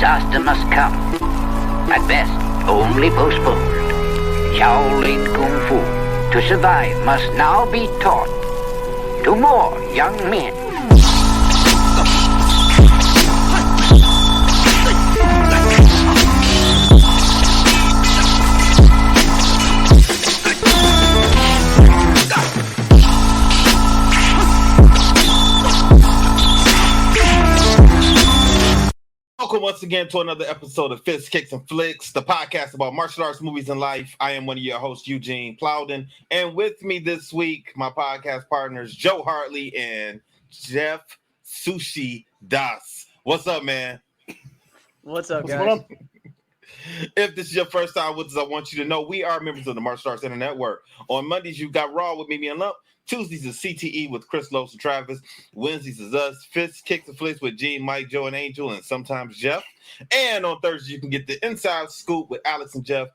disaster must come. At best, only postponed. Shaolin Kung Fu, to survive, must now be taught to more young men. Welcome once again to another episode of Fists, Kicks, and Flicks, the podcast about martial arts, movies, and life. I am one of your hosts, Eugene Plowden, and with me this week, my podcast partners, Joe Hartley and Jeff Sushi Das. What's up, man? What's up, guys? If this is your first time with us, I want you to know we are members of the Martial Arts Internet Network. On Mondays, you got Raw with Mimi and Lump. Tuesdays is CTE with Chris Los and Travis. Wednesdays is us, Fists, Kicks, and Flicks with Gene, Mike, Joe, and Angel, and sometimes Jeff. And on Thursdays, you can get the Inside Scoop with Alex and Jeff.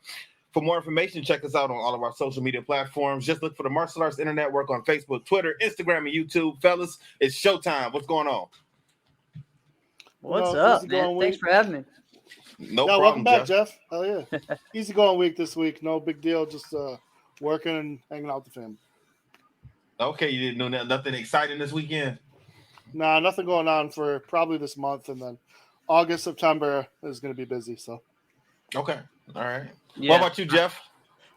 For more information, check us out on all of our social media platforms. Just look for the Martial Arts Internet Network on Facebook, Twitter, Instagram, and YouTube. Fellas, it's showtime. What's going on? What's up, man? Thanks for having me. No problem, welcome back, Jeff. Hell yeah. Easy going week this week. No big deal. Just working and hanging out with the family. Okay, you didn't do nothing exciting this weekend? Nah, nothing going on for probably this month, and then August, September is going to be busy. So, okay, all right. Yeah. What about you, Jeff?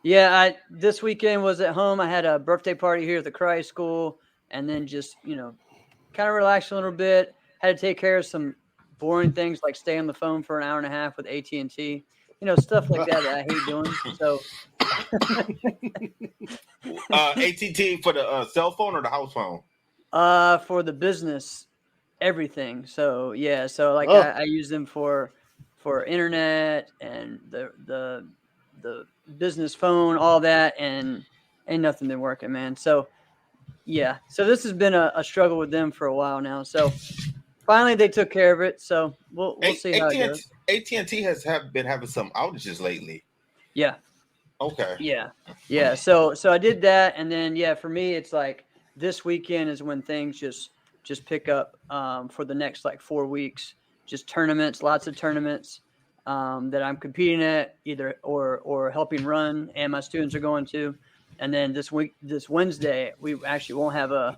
Yeah, this weekend was at home. I had a birthday party here at the Karate School, and then just kind of relaxed a little bit. Had to take care of some boring things like stay on the phone for an hour and a half with AT&T. Stuff like that I hate doing. So. AT&T for the cell phone or the house phone? For the business, everything. So yeah, I use them for internet and the business phone, all that, and ain't nothing been working, man. So yeah, so this has been a struggle with them for a while now. So finally they took care of it. So we'll see how it goes. AT&T has been having some outages lately. Yeah. Okay. Yeah. So I did that, and then for me, it's like this weekend is when things just pick up for the next 4 weeks. Just tournaments, lots of tournaments that I'm competing at, either or helping run, and my students are going to. And then this Wednesday, we actually won't have an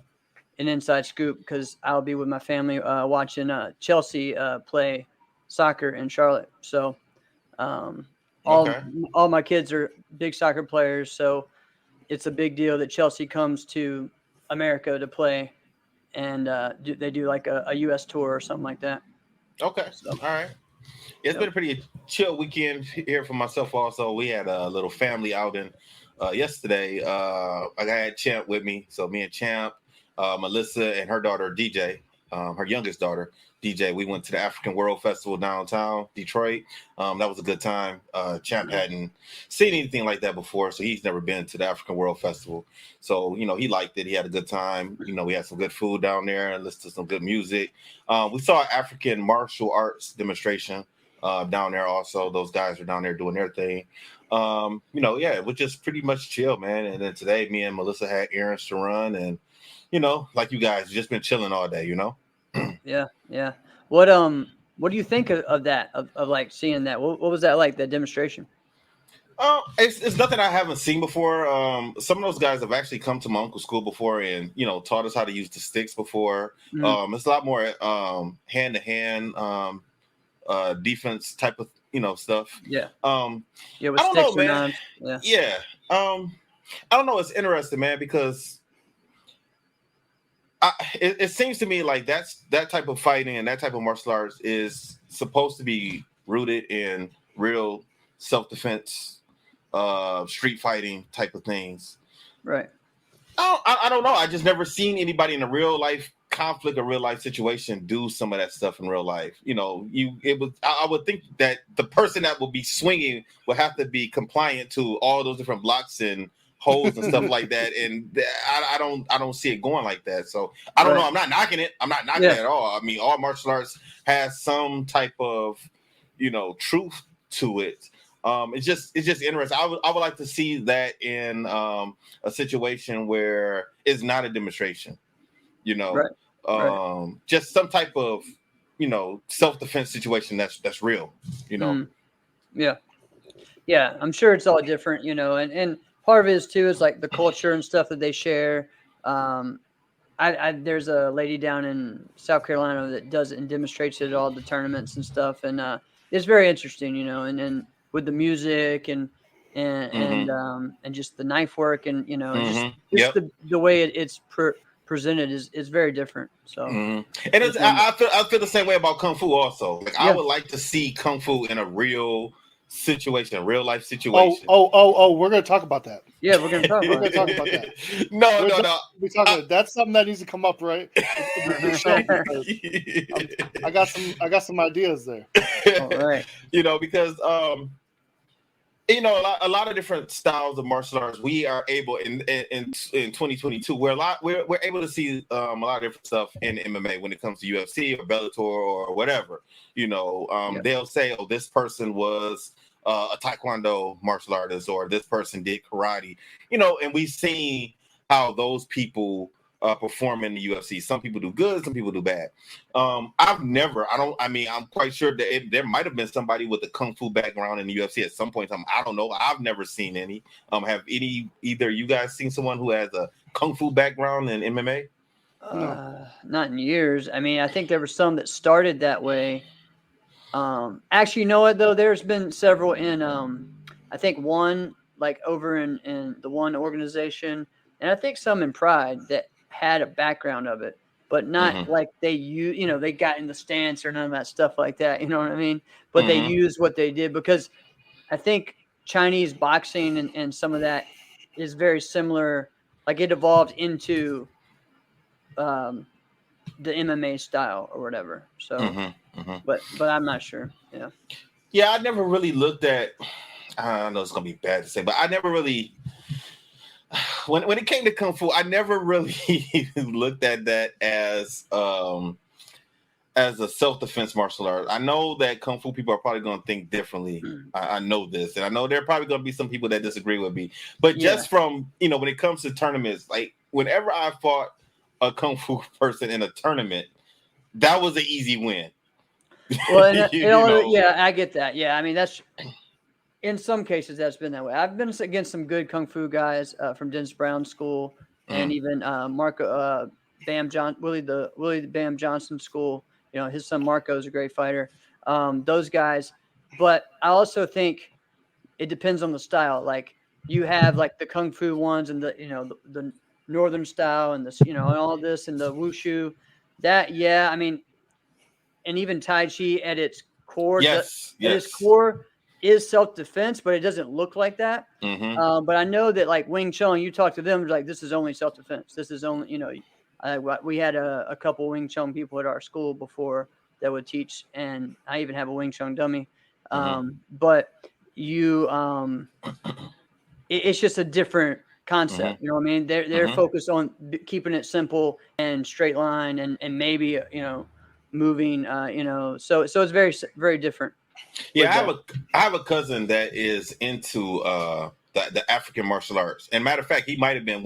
inside scoop because I'll be with my family watching Chelsea play soccer in Charlotte. So. All my kids are big soccer players, so it's a big deal that Chelsea comes to America to play, and they do like a U.S. tour or something like that. Okay, so, all right. It's been a pretty chill weekend here for myself also. We had a little family outing yesterday. I had Champ with me, so me and Champ, Melissa, and her daughter DJ, her youngest daughter, DJ, we went to the African World Festival downtown Detroit. That was a good time. Champ hadn't seen anything like that before, so he's never been to the African World Festival. So, he liked it. He had a good time. We had some good food down there and listened to some good music. We saw an African martial arts demonstration down there also. Those guys are down there doing their thing. It was just pretty much chill, man. And then today, me and Melissa had errands to run, and, like you guys, just been chilling all day, Yeah. What do you think of that? Of like seeing that? What was that like? That demonstration? It's nothing I haven't seen before. Some of those guys have actually come to my uncle's school before, and taught us how to use the sticks before. Mm-hmm. It's a lot more hand to hand defense type of stuff. Yeah. With I don't know, man. Yeah. I don't know. It's interesting, man, because. It seems to me like that type of fighting and that type of martial arts is supposed to be rooted in real self-defense, street fighting type of things. Right. I don't know. I just never seen anybody in a real life conflict or real life situation do some of that stuff in real life. I would think that the person that will be swinging would have to be compliant to all those different blocks and holes and stuff like that, and I don't see it going like that. So I don't know. I'm not knocking it. I'm not knocking it at all. I mean, all martial arts has some type of truth to it. It's just interesting. I would like to see that in a situation where it's not a demonstration. Just some type of self-defense situation that's real, Yeah, I'm sure it's all different, and part of it is too is like the culture and stuff that they share. There's a lady down in South Carolina that does it and demonstrates it at all the tournaments and stuff, and it's very interesting, and with the music and just the knife work and just the way it's presented is very different. So, and I feel the same way about Kung Fu also. Like I would like to see Kung Fu in a real situation, real life situation. We're gonna talk about that. Yeah, we're gonna talk about that. No. We're talking. That's something that needs to come up, right? I got some ideas there. All right. Because a lot of different styles of martial arts. We are able in 2022. We're able to see a lot of different stuff in MMA when it comes to UFC or Bellator or whatever. They'll say, "Oh, this person was a Taekwondo martial artist," or "This person did karate." And we've seen how those people perform in the UFC. Some people do good, some people do bad. I'm quite sure that there might have been somebody with a Kung Fu background in the UFC at some point in time. I don't know. I've never seen any. Have either you guys seen someone who has a Kung Fu background in MMA? No. Not in years. I mean, I think there were some that started that way. Actually, you know what though? There's been several in I think one like over in the one organization, and I think some in Pride that had a background of it, but not like they they got in the stance or none of that stuff like that. You know what I mean? But they used what they did because I think Chinese boxing and some of that is very similar. Like it evolved into the MMA style or whatever. So, but I'm not sure. Yeah. I never really looked at. I know it's gonna be bad to say, but I never really. When it came to Kung Fu, I never really looked at that as a self-defense martial art. I know that Kung Fu people are probably going to think differently. I know this, and I know there are probably going to be some people that disagree with me. But just from when it comes to tournaments, like whenever I fought a Kung Fu person in a tournament, that was an easy win. Well, yeah, I get that. Yeah, I mean that's. In some cases, that's been that way. I've been against some good Kung Fu guys from Dennis Brown School and even Marco Willie the Bam Johnson School. His son Marco is a great fighter. Those guys, but I also think it depends on the style. Like you have like the Kung Fu ones and the Northern style and this and all this and the Wushu. That I mean, and even Tai Chi at its core. Its core is self-defense, but it doesn't look like that. But I know that like Wing Chun, you talk to them, like this is only self-defense. This is only, we had a couple Wing Chun people at our school before that would teach, and I even have a Wing Chun dummy. But you, it's just a different concept. You know what I mean? They're focused on keeping it simple and straight line and maybe, moving, so it's very, very different. Yeah, I have a cousin that is into the African martial arts. And matter of fact, he might have been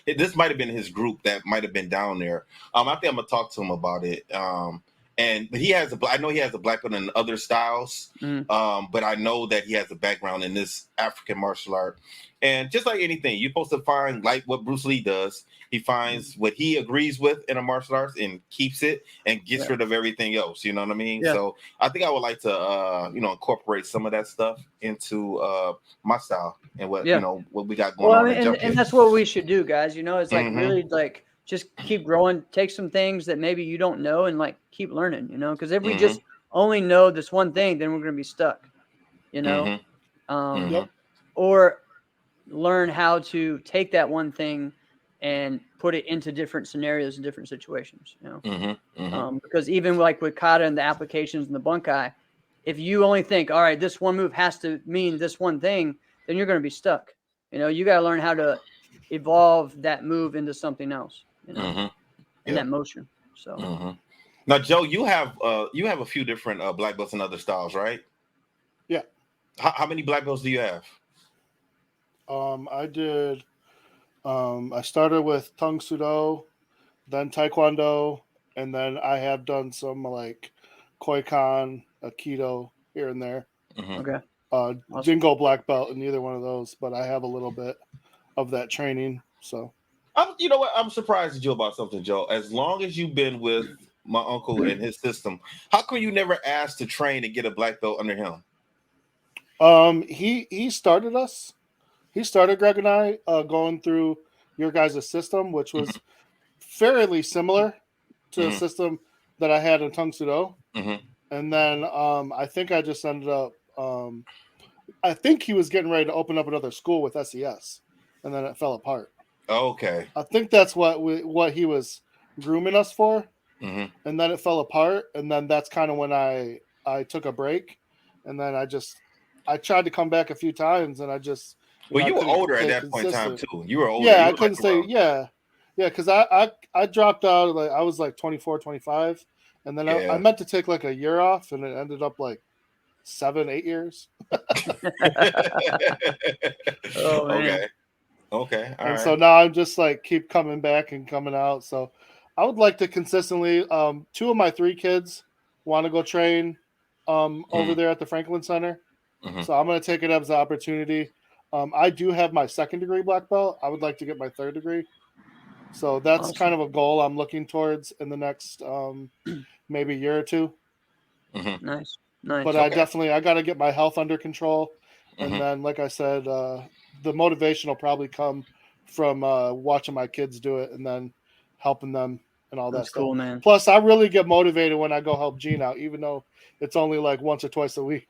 this might have been his group that might have been down there. I think I'm gonna talk to him about it. But I know he has a black belt in other styles. But I know that he has a background in this African martial art. And just like anything, you're supposed to find like what Bruce Lee does. He finds what he agrees with in a martial arts and keeps it and gets rid of everything else. You know what I mean? Yeah. So I think I would like to, incorporate some of that stuff into my style and what we got going on. And that's what we should do, guys. It's like really like just keep growing. Take some things that maybe you don't know and like keep learning. Because if we just only know this one thing, then we're going to be stuck. Or learn how to take that one thing and put it into different scenarios and different situations, because even like with kata and the applications and the bunkai, if you only think, all right, this one move has to mean this one thing, then you're going to be stuck. You got to learn how to evolve that move into something else, in that motion. So now, Joe, you have a few different black belts and other styles, right? Yeah. How many black belts do you have? I did. I started with Tang Soo Do, then Taekwondo, and then I have done some like Koi-Kon, Aikido here and there. Okay. Jingo black belt in neither one of those, but I have a little bit of that training. So, You know what? I'm surprised at you about something, Joe. As long as you've been with my uncle and his system, how come you never asked to train and get a black belt under him? He started us. He started Greg and I going through your guys' system, which was fairly similar to the system that I had in Tung Sudo. And then I think I just ended up. I think he was getting ready to open up another school with SES, and then it fell apart. Okay. I think that's what he was grooming us for, and then it fell apart, and then that's kind of when I took a break, and then I tried to come back a few times, and I just you were older at that point in time too. You were older. Yeah, I couldn't stay. Yeah, because I dropped out. Like I was like 24, 25, and then I meant to take like a year off, and it ended up like 7-8 years. Oh man. Okay. All right. So now I'm just like keep coming back and coming out. So I would like to consistently. 2 of my 3 kids want to go train over there at the Franklin Center. So I'm going to take it up as an opportunity. I do have my 2nd degree black belt. I would like to get my 3rd degree. So that's kind of a goal I'm looking towards in the next maybe year or 2. Nice. But I got to get my health under control. And then, like I said, the motivation will probably come from watching my kids do it and then helping them and all that stuff. Cool, man. Plus, I really get motivated when I go help Gene out, even though it's only like once or twice a week.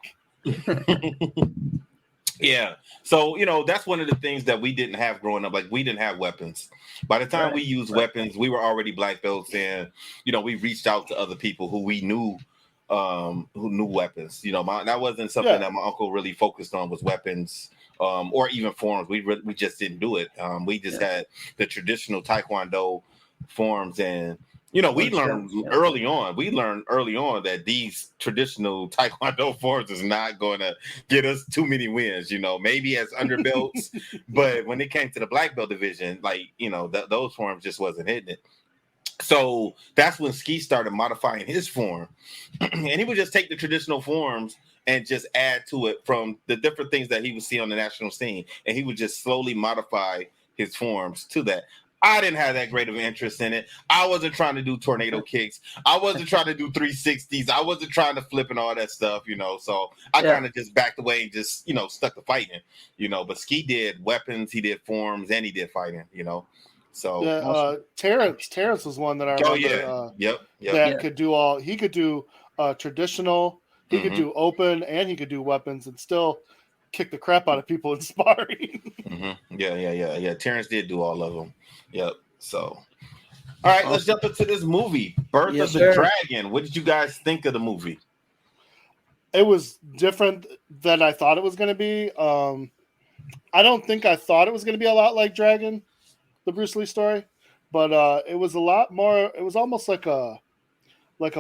Yeah. So, that's one of the things that we didn't have growing up. Like, we didn't have weapons. By the time we used weapons, we were already black belts, and, we reached out to other people who we knew who knew weapons. That wasn't something that my uncle really focused on, was weapons or even forms. We just didn't do it. We just had the traditional Taekwondo forms, and we learned early on. We learned early on that these traditional Taekwondo forms is not going to get us too many wins. Maybe as underbelts, but when it came to the black belt division, like those forms just wasn't hitting it. So that's when Ski started modifying his form, and he would just take the traditional forms and just add to it from the different things that he would see on the national scene, and he would just slowly modify his forms to that. I didn't have that great of an interest in it. I wasn't trying to do tornado kicks. I wasn't trying to do 360s. I wasn't trying to flip and all that stuff, So I kind of just backed away and just, stuck to fighting, But Ski did weapons, he did forms, and he did fighting, So Terrence was one that I remember. That could do all. He could do traditional. He could do open, and he could do weapons, and still kick the crap out of people in sparring. Yeah. Terrence did do all of them. Yep. So, all right, let's jump into this movie, Birth of the Dragon. What did you guys think of the movie? It was different than I thought it was going to be. I don't think I thought it was going to be a lot like Dragon, the Bruce Lee story, but it was a lot more. It was almost like a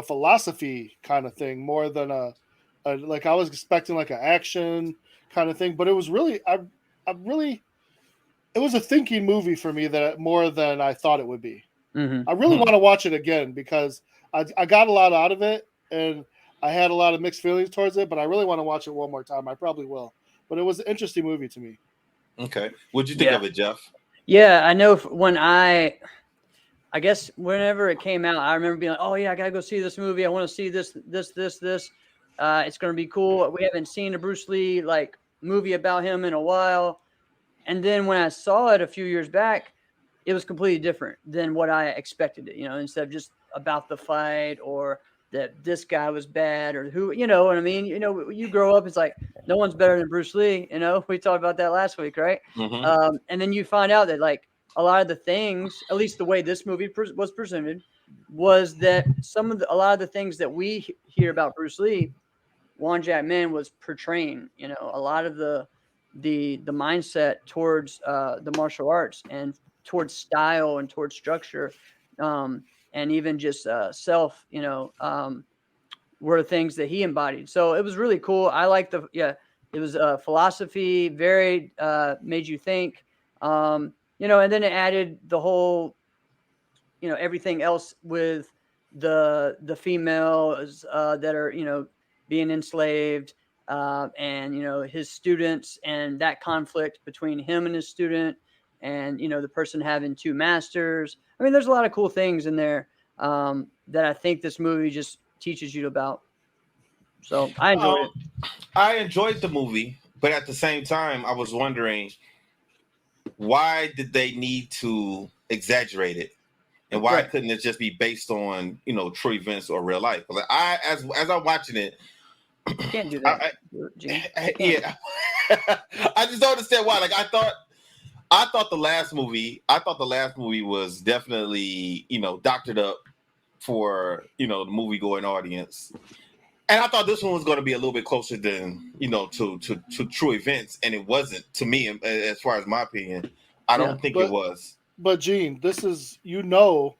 philosophy kind of thing, more than a like I was expecting like an action kind of thing. But it was really, it was a thinking movie for me that more than I thought it would be. I really want to watch it again because I got a lot out of it, and I had a lot of mixed feelings towards it. But I really want to watch it one more time. I probably will. But it was an interesting movie to me. Okay, what'd you think of it, Jeff? Yeah, I know when I guess whenever it came out, I remember being like, oh yeah, I gotta go see this movie. I want to see this. It's gonna be cool. We haven't seen a Bruce Lee like movie about him in a while. And then when I saw it a few years back, it was completely different than what I expected it. Instead of just about the fight or that this guy was bad or who, what I mean? You grow up, it's like no one's better than Bruce Lee. We talked about that last week, right? And then you find out that like a lot of the things, at least the way this movie was presented, was that a lot of the things that we hear about Bruce Lee, Won Jack Min was portraying. A lot of the mindset towards the martial arts and towards style and towards structure, and even just self, were things that he embodied. So it was really cool. I like it was philosophy, very made you think, and then it added the whole, everything else with the females that are, you know, being enslaved, and, you know, his students and that conflict between him and his student, and, you know, the person having two masters. I mean, there's a lot of cool things in there that I think this movie just teaches you about. So I enjoyed it. I enjoyed the movie, but at the same time, I was wondering, why did they need to exaggerate it, and why couldn't it just be based on, you know, true events or real life? Like, as I'm watching it, you can't do that. Yeah, I just don't understand why. Like, I thought the last movie was definitely, you know, doctored up for, you know, the movie going audience. And I thought this one was going to be a little bit closer than, you know, to true events, and it wasn't, to me, as far as my opinion. I don't think it was. But Gene, this is, you know,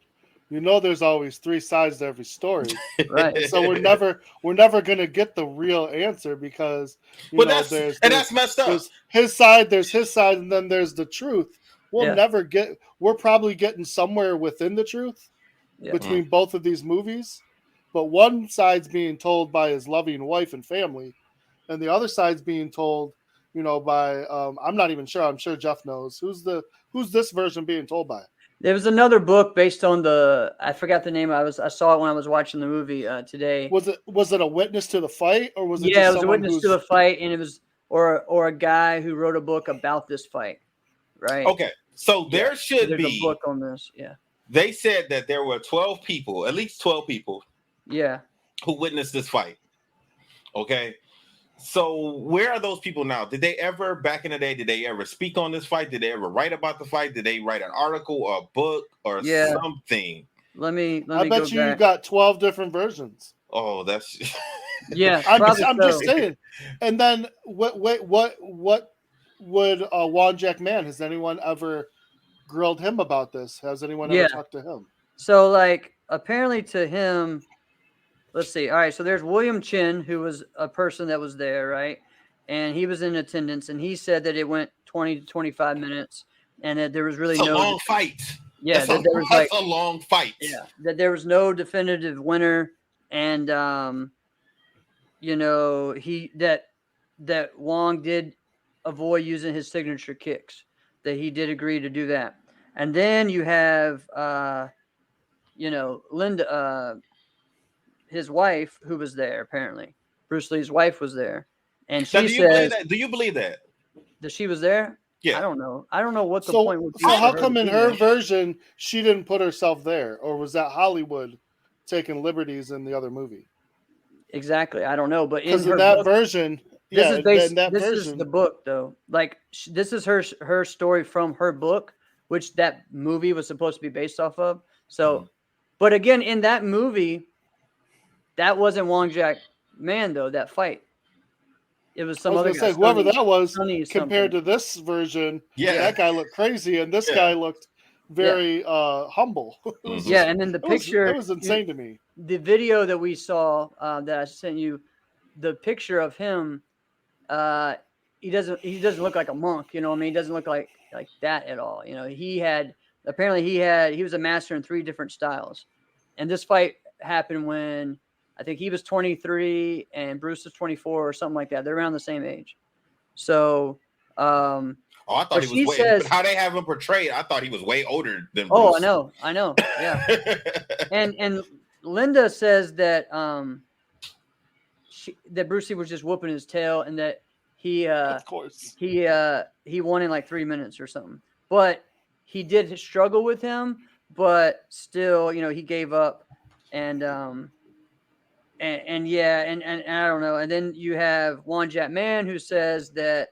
there's always three sides to every story, right? So we're never going to get the real answer, because that's messed up. There's his side, and then there's the truth. We're probably getting somewhere within the truth between both of these movies. But one side's being told by his loving wife and family, and the other side's being told, you know, by I'm not even sure. I'm sure Jeff knows who's this version being told by. There was another book based on I forgot the name. I saw it when I was watching the movie today. Was it a witness to the fight, or was it? Yeah, it was a witness to the fight, and it was or a guy who wrote a book about this fight, right? Okay, so there should be a book on this. Yeah, they said that there were at least 12 people. Yeah. Who witnessed this fight. Okay. So where are those people now? Did they ever, back in the day, speak on this fight? Did they ever write about the fight? Did they write an article or a book or something? Let me I bet you got 12 different versions. Oh, that's yeah. I'm just saying. And then what would Juan Jack Man, has anyone ever grilled him about this? Has anyone ever talked to him? So, like, apparently to him, let's see. All right, so there's William Chin, who was a person that was there, right? And he was in attendance, and he said that it went 20 to 25 minutes, and that there was really a long fight. Yeah, that's a long fight. Yeah, that there was no definitive winner, and you know, that Wong did avoid using his signature kicks. That he did agree to do that, and then you have you know, Linda. His wife, who was there, apparently Bruce Lee's wife was there, and she says, "Do you believe that she was there?" Yeah, I don't know what the point would be. So how come in her version she didn't put herself there, or was that Hollywood taking liberties in the other movie? Exactly, I don't know, but in that version, this is the book though. Like, this is her story from her book, which that movie was supposed to be based off of. So, but again, in that movie, that wasn't Wong Jack Man though. That fight, it was some other guy. Whoever that was, compared to this version, that guy looked crazy, and this guy looked very humble. And then the picture, it was insane to me. The video that we saw that I sent you, the picture of him, he doesn't look like a monk. You know what I mean? He doesn't look like that at all. You know, he was a master in 3 different styles, and this fight happened when I think he was 23 and Bruce was 24 or something like that. They're around the same age. So, I thought he was way. How they have him portrayed, I thought he was way older than Bruce. Oh, I know. Yeah. and Linda says that that Bruce Lee was just whooping his tail, and that he of course he won in like 3 minutes or something. But he did struggle with him, but still, you know, he gave up, and I don't know. And then you have Juan Jack Man, who says that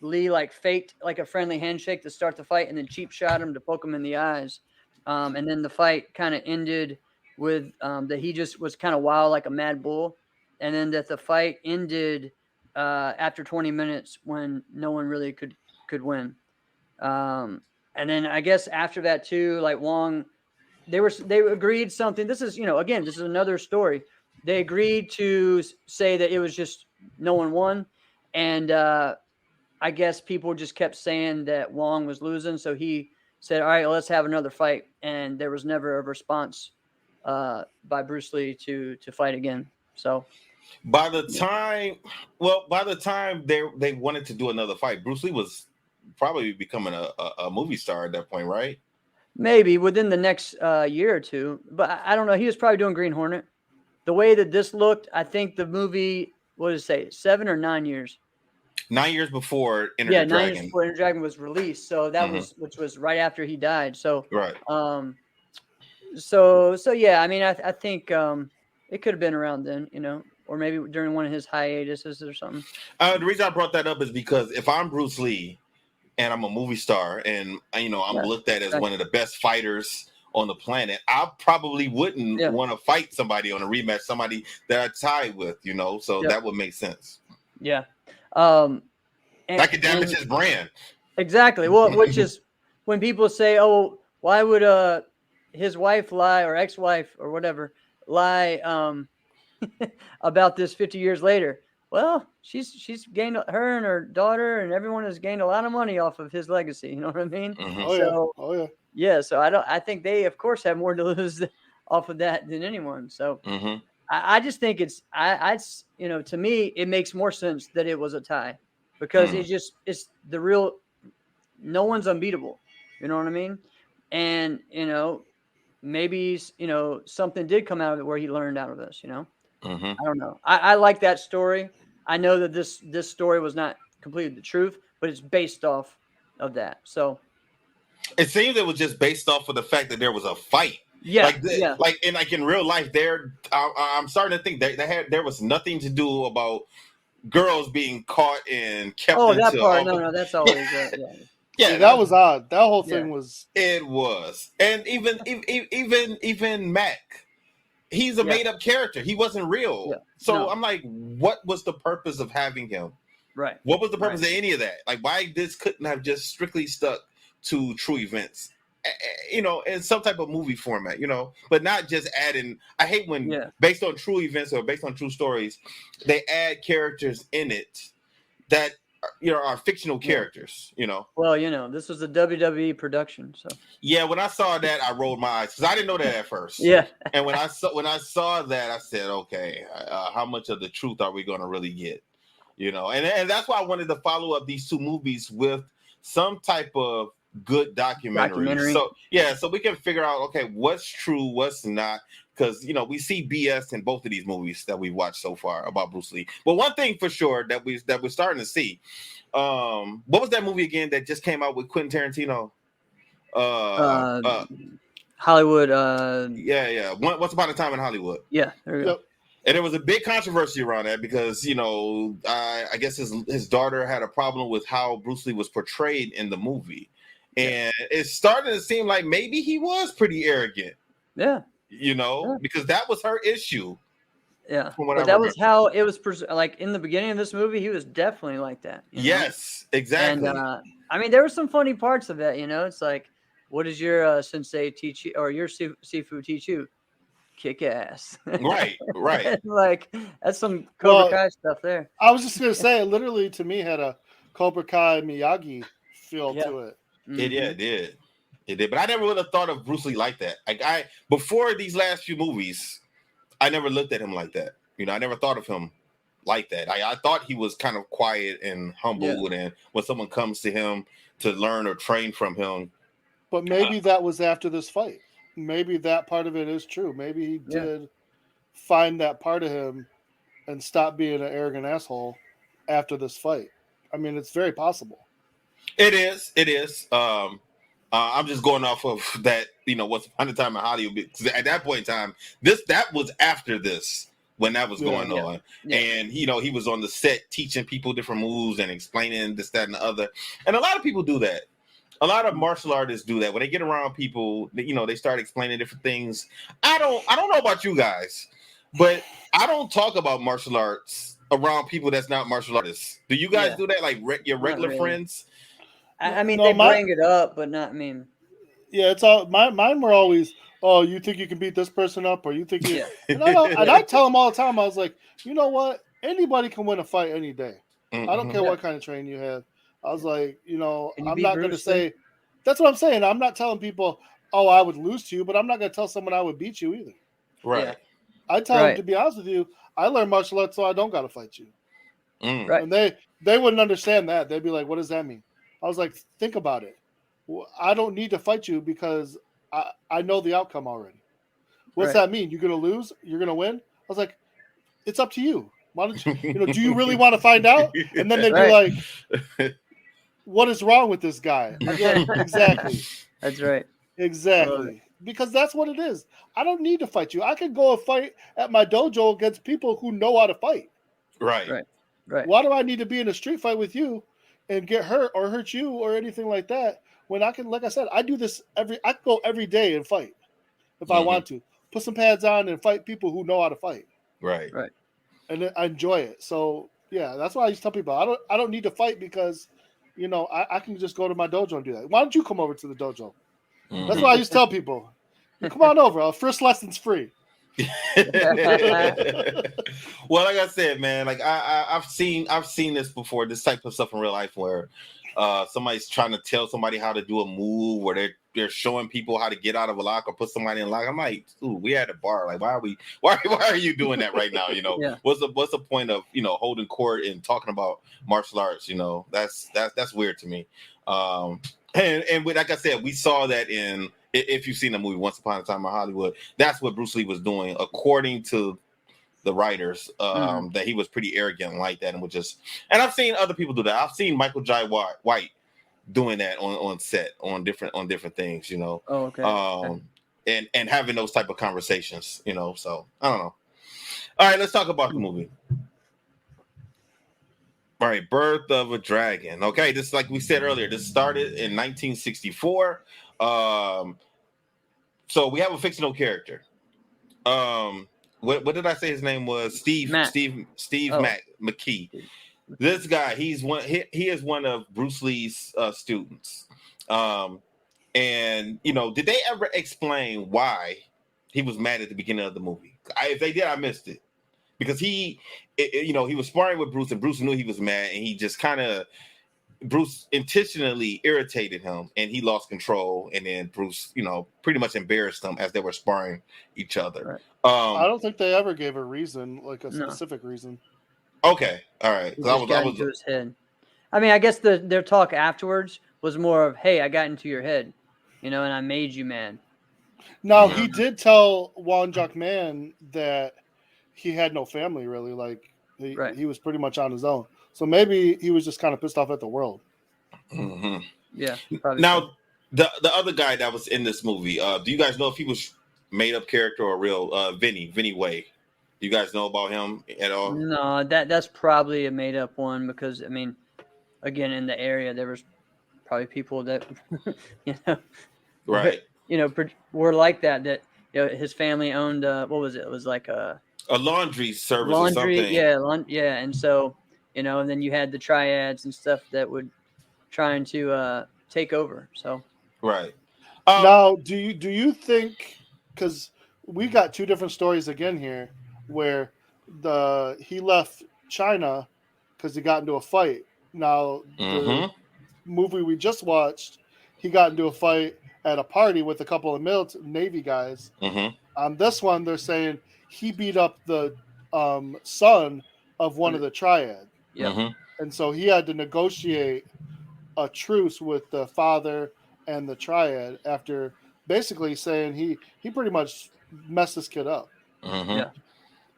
Lee like faked like a friendly handshake to start the fight, and then cheap shot him to poke him in the eyes. And then the fight kind of ended with that he just was kind of wild like a mad bull, and then that the fight ended after 20 minutes when no one really could win. And then I guess after that too, like Wong. They agreed something. This is, you know, again, this is another story. They agreed to say that it was just no one won. And I guess people just kept saying that Wong was losing. So he said, all right, let's have another fight. And there was never a response by Bruce Lee to fight again. So by the time they wanted to do another fight, Bruce Lee was probably becoming a movie star at that point, right? maybe within the next year or two, but I don't know. He was probably doing Green Hornet. The way that this looked, I think the movie, what did it say, 7 or 9 years? 9 years before Enter the 9 Dragon. years before Enter Dragon was released. So that which was right after he died. So right. So yeah, I mean, I think it could have been around then, or maybe during one of his hiatuses or something. The reason I brought that up is because if I'm Bruce Lee and I'm a movie star and I'm looked at as one of the best fighters on the planet, I probably wouldn't want to fight somebody on a rematch, somebody that I tied with, so that would make sense. Yeah. That could damage his brand. Exactly. Well, which is when people say, oh, why would his wife lie or ex-wife or whatever lie about this 50 years later? Well, she's gained, her and her daughter and everyone has gained a lot of money off of his legacy. You know what I mean? Mm-hmm. Yeah. So I think they of course have more to lose off of that than anyone. So I just think it's to me, it makes more sense that it was a tie because it's the real, no one's unbeatable. You know what I mean? And, maybe, something did come out of it where he learned out of this, I don't know. I like that story. I know that this story was not completely the truth, but it's based off of that. So it seems it was just based off of the fact that there was a fight. Yeah. Like in real life, I'm starting to think that there was nothing to do about girls being caught and kept. Oh, that part. No, that's always Yeah, that was odd. That whole thing was. It was, and even Mac, he's a made up character. He wasn't real. Yeah. So I'm like, what was the purpose of having him? Right. What was the purpose of any of that? Like, why this couldn't have just strictly stuck to true events? In some type of movie format, but not just adding. I hate when based on true events or based on true stories, they add characters in it that are fictional characters. Well, this was a WWE production, so when I saw that, I rolled my eyes because I didn't know that at first. And when I saw that, I said, okay, how much of the truth are we going to really get? And that's why I wanted to follow up these two movies with some type of good documentary. So we can figure out, okay, what's true, what's not, because we see BS in both of these movies that we've watched so far about Bruce Lee. But one thing for sure that we're starting to see, what was that movie again that just came out with Quentin Tarantino? Hollywood. Once Upon a Time in Hollywood. Yeah, there we go. And there was a big controversy around that because, I guess his daughter had a problem with how Bruce Lee was portrayed in the movie. And it's starting to seem like maybe he was pretty arrogant. Yeah. Because that was her issue. Yeah. But that was how it was like in the beginning of this movie, he was definitely like that. Yes, exactly. And there were some funny parts of that, it's like, what does your sensei teach you or your Sifu teach you? Kick ass. Right. Like that's some Cobra Kai stuff there. I was just gonna say, it literally to me had a Cobra Kai Miyagi feel to it. It did. But I never would have thought of Bruce Lee like that. Like before these last few movies, I never looked at him like that. I never thought of him like that. I thought he was kind of quiet and humble, and when someone comes to him to learn or train from him. But maybe that was after this fight. Maybe that part of it is true. Maybe he did find that part of him and stop being an arrogant asshole after this fight. I mean, it's very possible. It is. I'm just going off of that, Once Upon a Time in Hollywood. Because at that point in time, that was after this when that was going on. Yeah. And, he was on the set teaching people different moves and explaining this, that, and the other. And a lot of people do that. A lot of martial artists do that. When they get around people, they start explaining different things. I don't know about you guys, but I don't talk about martial arts around people that's not martial artists. Do you guys do that? Like your regular friends? I mean, they bring it up, but not, Yeah, it's all, mine were always, oh, you think you can beat this person up? Or you think you, and I tell them all the time, I was like, you know what? Anybody can win a fight any day. I don't care what kind of training you have. I was like, I'm not going to say That's what I'm saying. I'm not telling people, oh, I would lose to you, but I'm not going to tell someone I would beat you either. Right. Yeah. I tell them, to be honest with you, I learned martial arts, so I don't got to fight you. Right. And they wouldn't understand that. They'd be like, what does that mean? I was like, think about it. I don't need to fight you because I know the outcome already. What's that mean? You're going to lose? You're going to win? I was like, it's up to you. Why don't you, do you really want to find out? And then they'd be like, what is wrong with this guy? Again, exactly. That's right. Exactly. Because that's what it is. I don't need to fight you. I can go and fight at my dojo against people who know how to fight. Right. Why do I need to be in a street fight with you and get hurt or hurt you or anything like that when I can, like I said, I do this I can go every day and fight if I want to. Put some pads on and fight people who know how to fight. Right. And I enjoy it. So yeah, that's why I used to tell people I don't need to fight because I can just go to my dojo and do that. Why don't you come over to the dojo? That's why I used to tell people, come on over. Our first lesson's free. Well, like I said, man, like I've seen this before, this type of stuff in real life where somebody's trying to tell somebody how to do a move, or they're showing people how to get out of a lock or put somebody in a lock. I'm like, ooh, we at a bar. Like, why are you doing that right now? What's the point of holding court and talking about martial arts? That's weird to me. And like I said, we saw that if you've seen the movie Once Upon a Time in Hollywood, that's what Bruce Lee was doing, according to the writers, that he was pretty arrogant like that, and I've seen other people do that. I've seen Michael Jai White doing that on set on different things, Oh, okay. And having those type of conversations, So I don't know. All right, let's talk about the movie. All right, Birth of a Dragon. Okay, this, like we said earlier, this started in 1964. So we have a fictional character. What did I say his name was? Steve McKee. This guy, he is one of Bruce Lee's students. And did they ever explain why he was mad at the beginning of the movie? If they did, I missed it. Because he was sparring with Bruce, and Bruce knew he was mad, and he just Bruce intentionally irritated him, and he lost control, and then Bruce, pretty much embarrassed him as they were sparring each other. Right. I don't think they ever gave a reason, like a specific reason. Okay, all right. I was into his head. I mean, I guess their talk afterwards was more of, "Hey, I got into your head, and I made you mad." Now he did tell Won Jok Man that he had no family, really. Like he was pretty much on his own. So maybe he was just kind of pissed off at the world. Mm-hmm. Yeah. Probably now, the other guy that was in this movie, do you guys know if he was made up character or real? Vinny Wei. Do you guys know about him at all? No, that's probably a made up one because again, in the area there was probably people that right. Were like that his family owned. What was it? It was like a laundry service or something. Yeah, and so. And then you had the triads and stuff that would trying to take over. So right. Now, do you think, because we got two different stories again here, where he left China because he got into a fight. Now the movie we just watched, he got into a fight at a party with a couple of Navy guys. On this one, they're saying he beat up the son of one of the triads. Yeah. And so he had to negotiate a truce with the father and the triad after basically saying he pretty much messed this kid up. Yeah.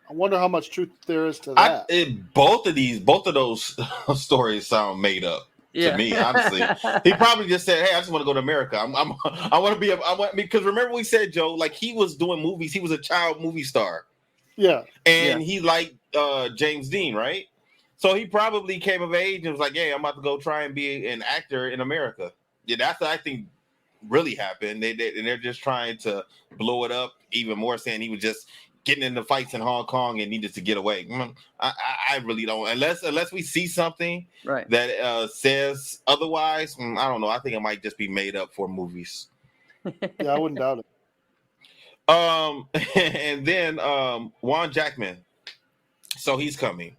I wonder how much truth there is to that. Both of those stories sound made up to me, honestly. He probably just said, "Hey, I just want to go to America. I want to be because remember we said, Joe, like he was doing movies. He was a child movie star. Yeah. And he liked James Dean, right? So he probably came of age and was like, "Hey, I'm about to go try and be an actor in America." Yeah, that's what I think really happened. They're just trying to blow it up even more, saying he was just getting into fights in Hong Kong and needed to get away. I really don't. Unless we see something that says otherwise, I don't know. I think it might just be made up for movies. Yeah, I wouldn't doubt it. And then Won Jackman. So he's coming.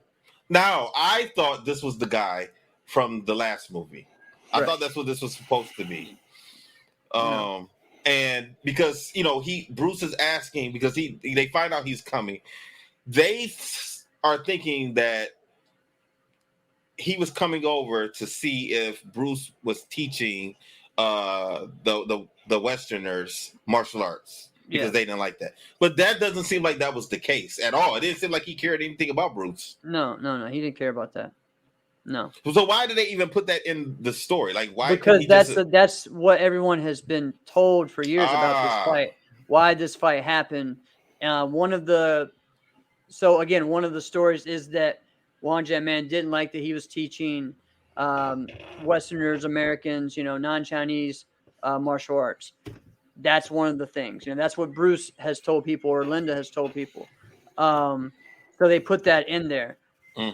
Now, I thought this was the guy from the last movie. I thought that's what this was supposed to be. And because Bruce is asking because they find out he's coming, they are thinking that he was coming over to see if Bruce was teaching the Westerners martial arts because they didn't like that. But that doesn't seem like that was the case at all. It didn't seem like he cared anything about Bruce. No, he didn't care about that. No. So why did they even put that in the story? Like why? Because that's what everyone has been told for years about this fight. Why this fight happened. One of the stories is that Wang Jianman didn't like that he was teaching Westerners, Americans, non-Chinese martial arts. That's one of the things. That's what Bruce has told people or Linda has told people. So they put that in there.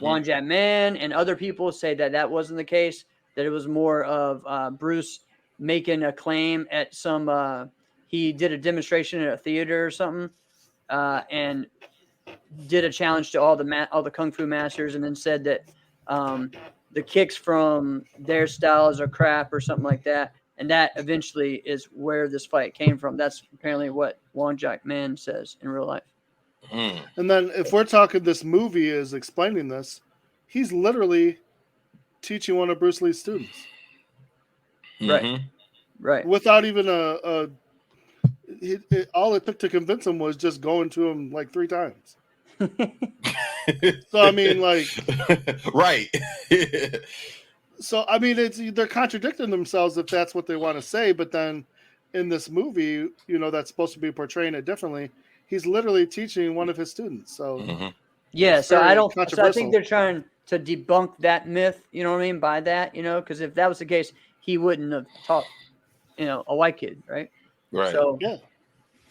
Wang Jianman and other people say that wasn't the case, that it was more of Bruce making a claim at some he did a demonstration at a theater or something and did a challenge to all the Kung Fu masters and then said that the kicks from their styles are crap or something like that. And that eventually is where this fight came from. That's apparently what Wang Jianman says in real life. And then if we're talking this movie is explaining this, he's literally teaching one of Bruce Lee's students. Right. Without even all it took to convince him was just going to him like 3 times. So I mean, like, right. So I mean, they're contradicting themselves if that's what they want to say. But then in this movie, that's supposed to be portraying it differently. He's literally teaching one of his students. So so I think they're trying to debunk that myth. You know what I mean by that? Because if that was the case, he wouldn't have taught a white kid, right? Right. So yeah.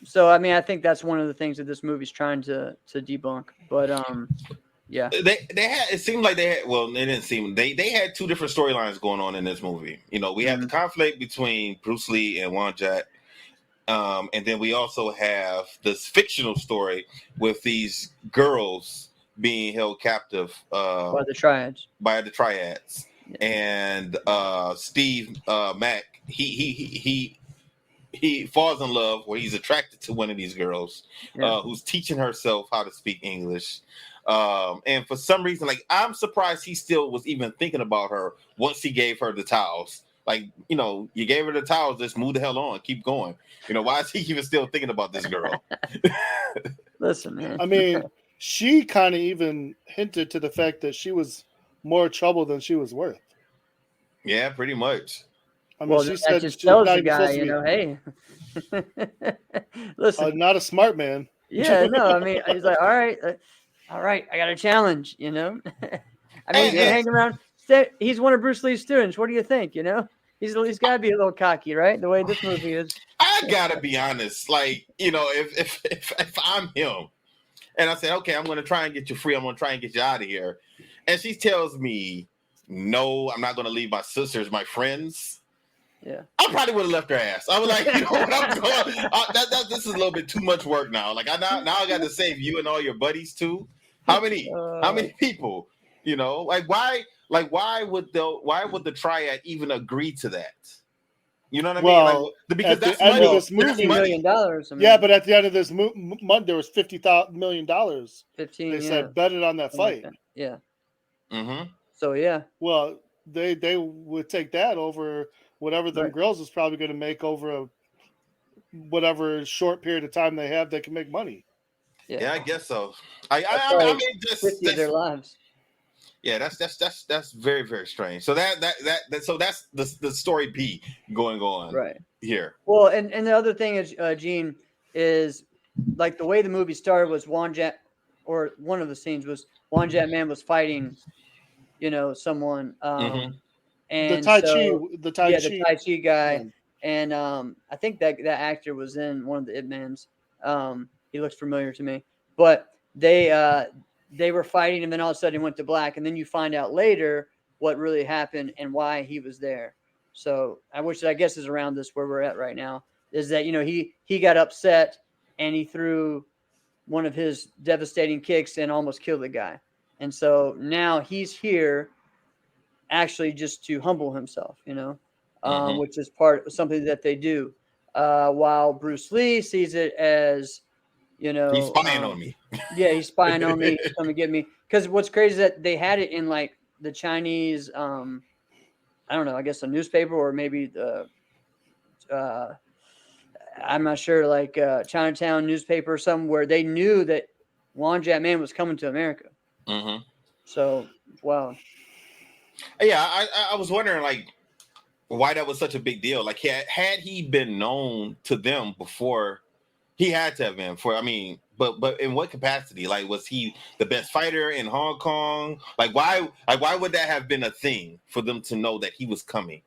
So I mean, I think that's one of the things that this movie's trying to debunk. But yeah, they had. It seemed like they had. Well, they didn't seem. They had 2 different storylines going on in this movie. We have the conflict between Bruce Lee and Wang Jiat. And then we also have this fictional story with these girls being held captive by the triads. Yeah. And Steve Mack, he falls in love where he's attracted to one of these girls who's teaching herself how to speak English. And for some reason, like, I'm surprised he still was even thinking about her once he gave her the towels. Like, you gave her the towels, just move the hell on, keep going. Why is he even still thinking about this girl? Listen, man. I mean, she kind of even hinted to the fact that she was more trouble than she was worth. Yeah, pretty much. I mean, she said just tells the guy, hey, listen. Not a smart man. Yeah, no, I mean, he's like, all right, I got a challenge, I mean, he's hanging around. He's one of Bruce Lee's students. What do you think? He's got to be a little cocky, right? The way this movie is. I gotta be honest. Like, if I'm him, and I say, okay, I'm gonna try and get you free. I'm gonna try and get you out of here, and she tells me, no, I'm not gonna leave my sisters, my friends. Yeah, I probably would have left her ass. I was like, you know what, I'm going. This is a little bit too much work now. Like, now I got to save you and all your buddies too. How many people? Why would the triad even agree to that? You know what I mean? Because that's money. $50 million. I mean, yeah, but at the end of this month, there was $50 million. 15. They said bet it on that fight. Yeah. Mm-hmm. So yeah. Well, they would take that over whatever them girls is probably going to make over whatever short period of time they have. They can make money. Yeah, I guess so. I mean, just 50 of their lives. Yeah, that's very, very strange. So that's the story B going on right here. Well, and the other thing is, Gene, is like the way the movie started was one of the scenes was Wang Jianman was fighting, someone, and the Tai Chi guy, and I think that actor was in one of the Ip Mans. He looks familiar to me, but they were fighting, and then all of a sudden it went to black, and then you find out later what really happened and why he was there. So I guess is around this where we're at right now, is that he got upset and he threw one of his devastating kicks and almost killed the guy, and so now he's here actually just to humble himself, which is something that they do. While Bruce Lee sees it as, he's spying on me. Yeah, he's spying on me. He's coming to get me. Because what's crazy is that they had it in like the Chinese, I don't know, I guess a newspaper or maybe the, I'm not sure, like Chinatown newspaper or something, where they knew that Wan Jianmin was coming to America. So, wow. Yeah, I was wondering like why that was such a big deal. Like, had he been known to them before, he had to have been but in what capacity? Like, was he the best fighter in Hong Kong? Like, why would that have been a thing for them to know that he was coming?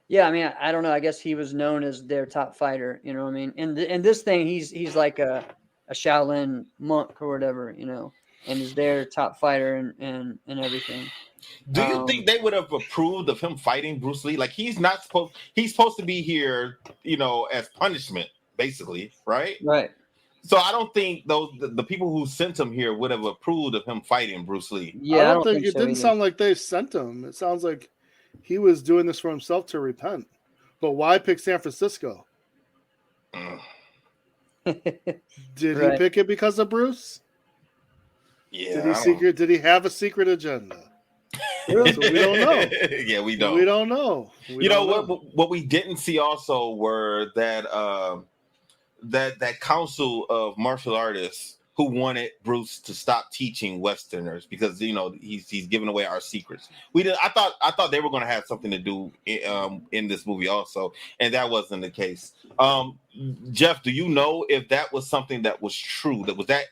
Yeah, I mean, I don't know. I guess he was known as their top fighter. You know what I mean? And in this thing, he's like a Shaolin monk or whatever, and is their top fighter and everything. Do you think they would have approved of him fighting Bruce Lee? Like, he's supposed to be here, as punishment, basically, right? Right. So I don't think the people who sent him here would have approved of him fighting Bruce Lee. Yeah, I don't think it so didn't sound like they sent him. It sounds like he was doing this for himself to repent. But why pick San Francisco? Did he pick it because of Bruce? Yeah. Did he have a secret agenda? So we don't know. Yeah, we don't. We don't know. What we didn't see also were that that council of martial artists who wanted Bruce to stop teaching Westerners because he's giving away our secrets. I thought they were going to have something to do in this movie also, and that wasn't the case. Jeff, do you know if that was something that was true? That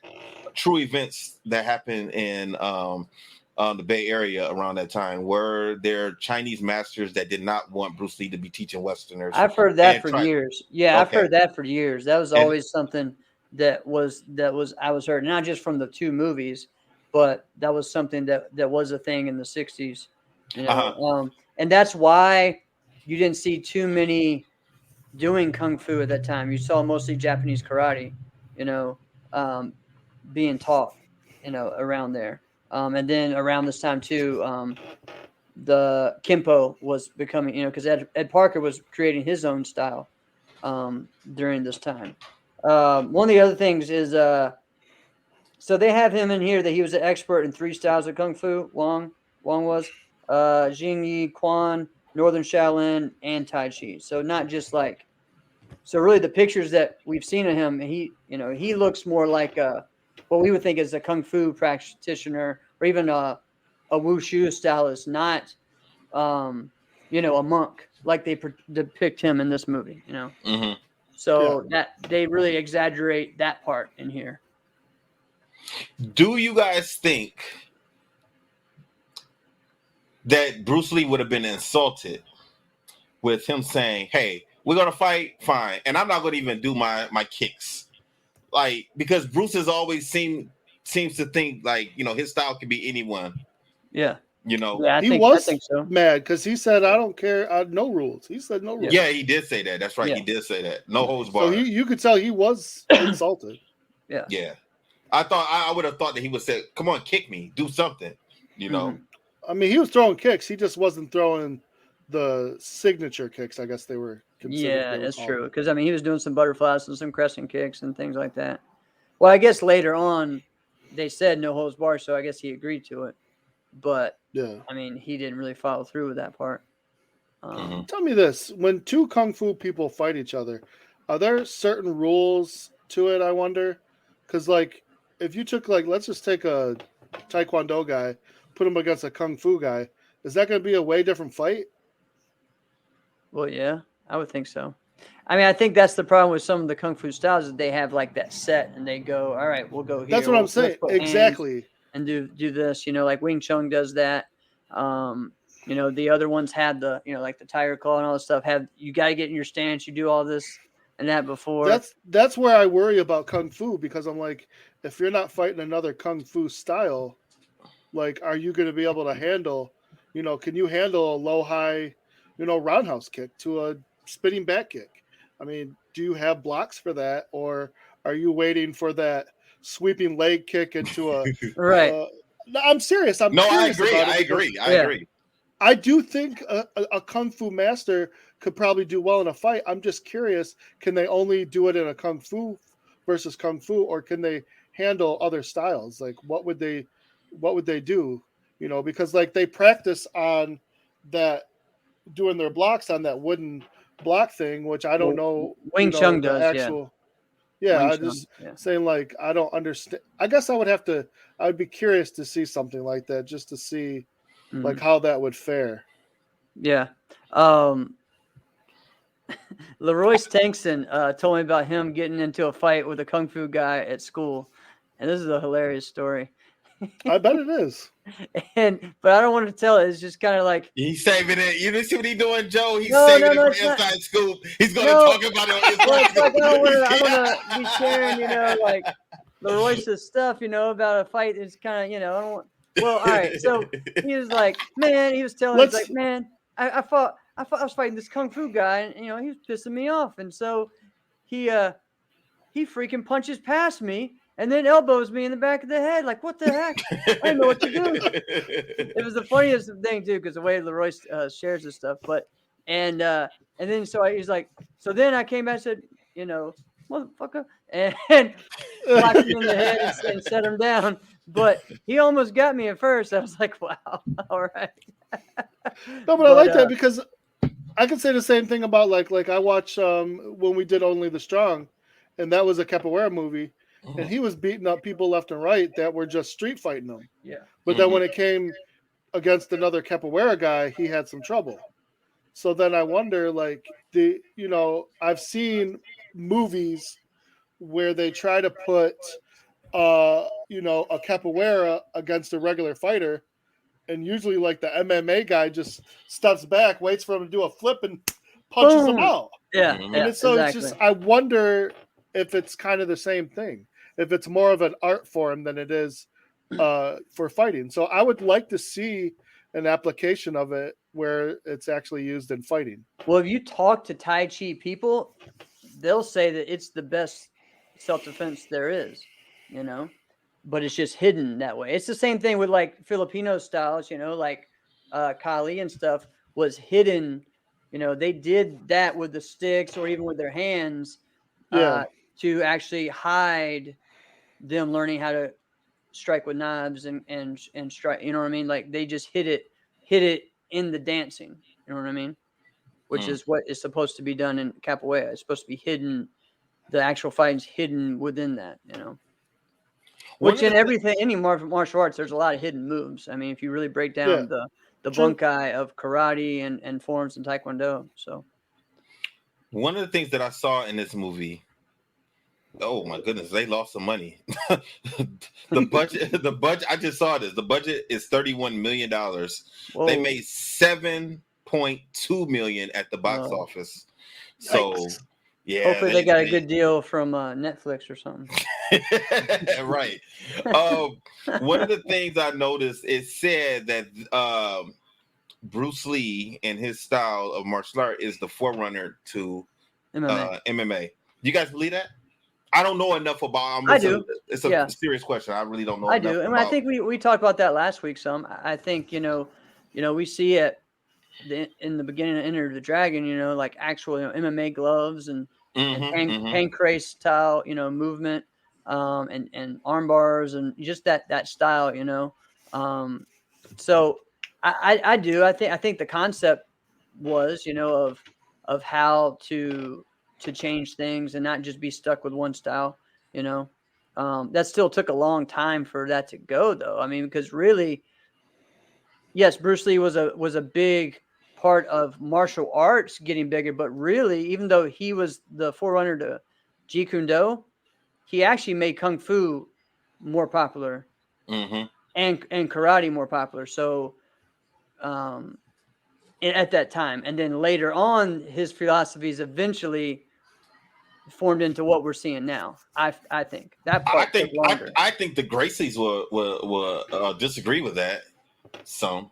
true events that happened in the Bay Area around that time? Were there Chinese masters that did not want Bruce Lee to be teaching Westerners? I've heard that for years. Yeah, okay. I've heard that for years. That was always something that was I was heard, not just from the two movies, but that was something that was a thing in the 60s. And that's why you didn't see too many doing kung fu at that time. You saw mostly Japanese karate, being taught, around there. And then around this time too, the Kempo was becoming, because Ed Parker was creating his own style during this time. One of the other things is, so they have him in here that he was an expert in 3 styles of kung fu. Wong was Jing Yi, Quan, Northern Shaolin, and Tai Chi. So not just like, so really the pictures that we've seen of him, he looks more like what we would think is a kung fu practitioner or even a wushu stylist, not a monk like they depict him in this movie. So that they really exaggerate that part in here. Do you guys think that Bruce Lee would have been insulted with him saying, "Hey, we're gonna fight, fine, and I'm not gonna even do my kicks"? Like, because Bruce has always seems to think like, his style could be anyone. Yeah. Yeah, I think so. Mad because he said, "I don't care, no rules." He said no rules. Yeah, he did say that. That's right. Yeah. He did say that. No holds barred. So you could tell he was insulted. Yeah. Yeah. I would have thought that he would say, "Come on, kick me, do something." I mean, he was throwing kicks. He just wasn't throwing the signature kicks. I guess they were. Yeah, that's true. Because he was doing some butterflies and some crescent kicks and things like that. Well, I guess later on they said no holds barred, so I guess he agreed to it. But yeah, he didn't really follow through with that part. Tell me this: when two kung fu people fight each other, are there certain rules to it? I wonder, because like if you took let's just take a Taekwondo guy, put him against a kung fu guy, is that going to be a way different fight? Well, yeah, I would think so. I think that's the problem with some of the kung fu styles is they have like that set and they go, all right, we'll go here. That's what I'm saying. Exactly. And do this, like Wing Chun does that. The other ones had the, like the tiger claw and all this stuff. You got to get in your stance. You do all this and that before. That's where I worry about kung fu because I'm like, if you're not fighting another kung fu style, like, are you going to be able to handle? Can you handle a low high, roundhouse kick to a spinning back kick? Do you have blocks for that, or are you waiting for that sweeping leg kick into a right? I'm serious. I agree. I do think a kung fu master could probably do well in a fight. I'm just curious, can they only do it in a kung fu versus kung fu, or can they handle other styles? Like what would they do? You know, because like they practice on that, doing their blocks on that wooden block thing, which I don't know. Wing Chun does, actual, yeah. I just saying, like, I don't understand. I guess I would be curious to see something like that, just to see like how that would fare. Yeah. Leroy Stankson told me about him getting into a fight with a kung fu guy at school, and this is a hilarious story. I bet it is. But I don't want to tell it. It's just kind of like he's saving it. You see what he's doing, Joe? He's saving it for Inside Scoop. He's going to talk about it on Inside Scoop. Like, I want to be sharing, like Leroy's stuff, about a fight. It's kind of, I don't want. Well, all right. So he was like, man, he was telling me, like, man, I was fighting this kung fu guy, and he was pissing me off, and so he freaking punches past me and then elbows me in the back of the head. Like, what the heck? I didn't know what to do. It was the funniest thing too, because the way Leroy shares this stuff. But and then so he's like, so then I came back and said, motherfucker, and blocked him in the head and set him down. But he almost got me at first. I was like, wow, all right. No, but I like that, because I can say the same thing about like I watched when we did Only the Strong, and that was a capoeira movie, and he was beating up people left and right that were just street fighting them. Yeah. But then when it came against another capoeira guy, he had some trouble. So then I wonder, like, I've seen movies where they try to put a capoeira against a regular fighter, and usually like the MMA guy just steps back, waits for him to do a flip, and punches him out. Yeah. And so exactly. It's just, I wonder if it's kind of the same thing, if it's more of an art form than it is for fighting. So I would like to see an application of it where it's actually used in fighting. Well, if you talk to Tai Chi people, they'll say that it's the best self-defense there is, but it's just hidden that way. It's the same thing with like Filipino styles, like Kali and stuff was hidden. They did that with the sticks or even with their hands to actually hide them learning how to strike with knives and strike. You know what I mean? Like they just hid it in the dancing. You know what I mean? Which is what is supposed to be done in capoeira. It's supposed to be hidden. The actual fighting's hidden within that. Which in everything, any martial arts, there's a lot of hidden moves. I mean, if you really break down the bunkai of karate and forms in Taekwondo. So one of the things that I saw in this movie, oh my goodness, they lost some money. the budget, I just saw this. The budget is $31 million. Whoa. They made $7.2 million at the box office. So Yikes. Yeah, hopefully they got a good deal from Netflix or something. Right. One of the things I noticed, it said that Bruce Lee and his style of martial art is the forerunner to MMA. Do you guys believe that? I don't know enough about. I do. It's a serious question. I really don't know. I do, and I think we talked about that last week. Some. I think we see it in the beginning of Enter the Dragon. Like actual MMA gloves and pancrase style, movement, and arm bars and just that style, So I do. I think the concept was, of how to change things and not just be stuck with one style, that still took a long time for that to go though. I mean, because really, yes, Bruce Lee was a big part of martial arts getting bigger, but really, even though he was the forerunner to Jeet Kune Do, he actually made Kung Fu more popular and karate more popular. So, at that time, and then later on, his philosophies eventually formed into what we're seeing now. I think that part took longer. I think the Gracies will disagree with that. So,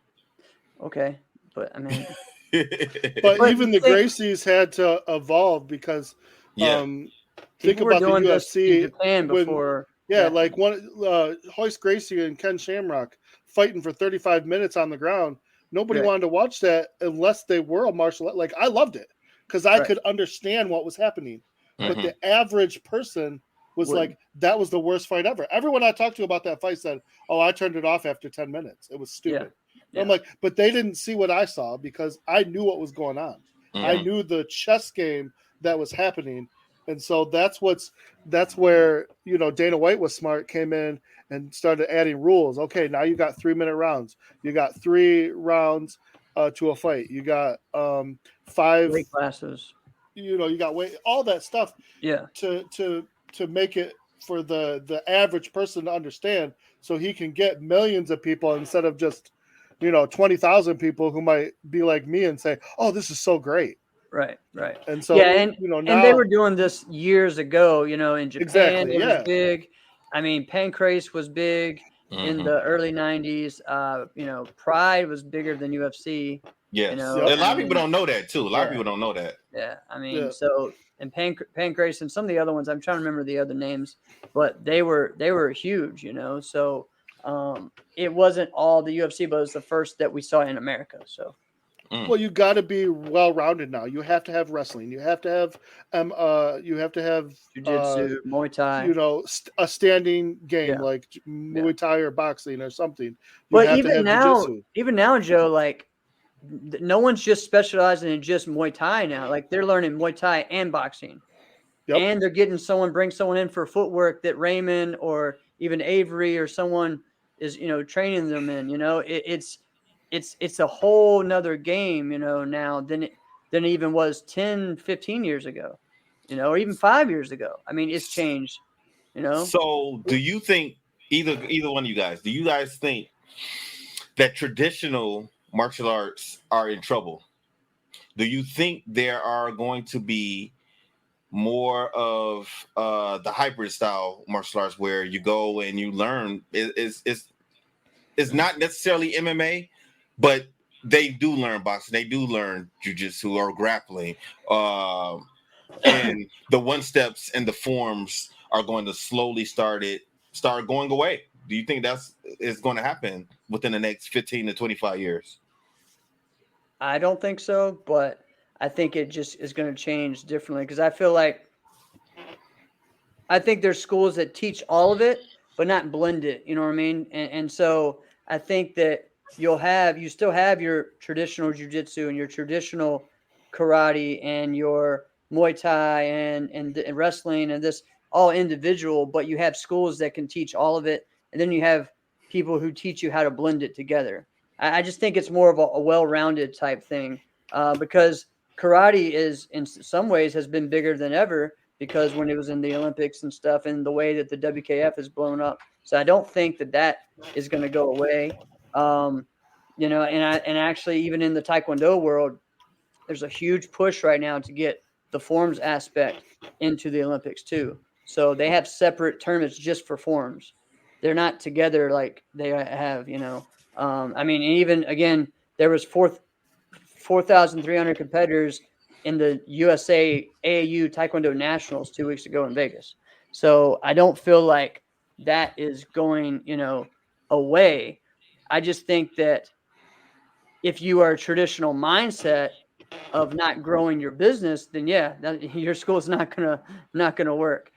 okay, but I mean, but even the Gracies had to evolve because think about the UFC in Japan before. Like one Hoist Gracie and Ken Shamrock fighting for 35 minutes on the ground Nobody Right. wanted to watch that unless they were a martial art. Like I loved it because I Right. could understand what was happening. But Mhm. the average person was Wouldn't. like, that was the worst fight ever. Everyone I talked to about that fight said, "Oh, I turned it off after 10 minutes. It was stupid." Yeah. I'm like, but they didn't see what I saw because I knew what was going on. I Mhm. knew the chess game that was happening. And so that's where, Dana White was smart, came in and started adding rules. Okay, now you got 3-minute rounds. You got 3 rounds to a fight. You got 5, Weight classes. you got weight, all that stuff Yeah. to make it for the average person to understand, so he can get millions of people instead of just 20,000 people who might be like me and say, "Oh, this is so great." Right. And so Yeah, and now they were doing this years ago. In Japan, exactly, it was yeah. big. I mean, Pancrase was big in Mhm. the early '90s. Pride was bigger than UFC. Yes. Yep. A lot of people don't know that too. A lot of Yeah. people don't know that. Yeah, I mean, Yeah. so and Pancrase and some of the other ones, I'm trying to remember the other names, but they were huge. So it wasn't all the UFC, but it was the first that we saw in America. So Well, you got to be well-rounded now. You have to have wrestling. You have to have jiu-jitsu, Muay Thai. a standing game Yeah. like Muay Thai or boxing or something. You But have to even have now, jiu-jitsu. Joe, like no one's just specializing in just Muay Thai now. Like they're learning Muay Thai and boxing. Yep. And they're getting bring someone in for footwork that Raymond or even Avery or someone is, training them in. It's a whole nother game, now than it even was 10, 15 years ago, or even 5 years ago. I mean, it's changed, So, do you think either one of you guys? Do you guys think that traditional martial arts are in trouble? Do you think there are going to be more of the hybrid style martial arts where you go and you learn? It's not necessarily MMA, but they do learn boxing, they do learn jiu-jitsu or grappling, and the one steps and the forms are going to slowly start going away. Do you think is going to happen within the next 15 to 25 years? I don't think so, but I think it just is going to change differently because I think there's schools that teach all of it, but not blend it. You know what I mean? And so I think that you still have your traditional jiu-jitsu and your traditional karate and your Muay Thai and wrestling and this all individual, but you have schools that can teach all of it. And then you have people who teach you how to blend it together. I just think it's more of a well-rounded type thing because karate is in some ways has been bigger than ever because when it was in the Olympics and stuff and the way that the WKF is blown up. So I don't think that is going to go away. And actually even in the Taekwondo world, there's a huge push right now to get the forms aspect into the Olympics too. So they have separate tournaments just for forms. They're not together like they have, I mean, even again, there was 4,300 competitors in the USA AAU Taekwondo Nationals 2 weeks ago in Vegas. So I don't feel like that is going, away. I just think that if you are a traditional mindset of not growing your business, then your school is not gonna work,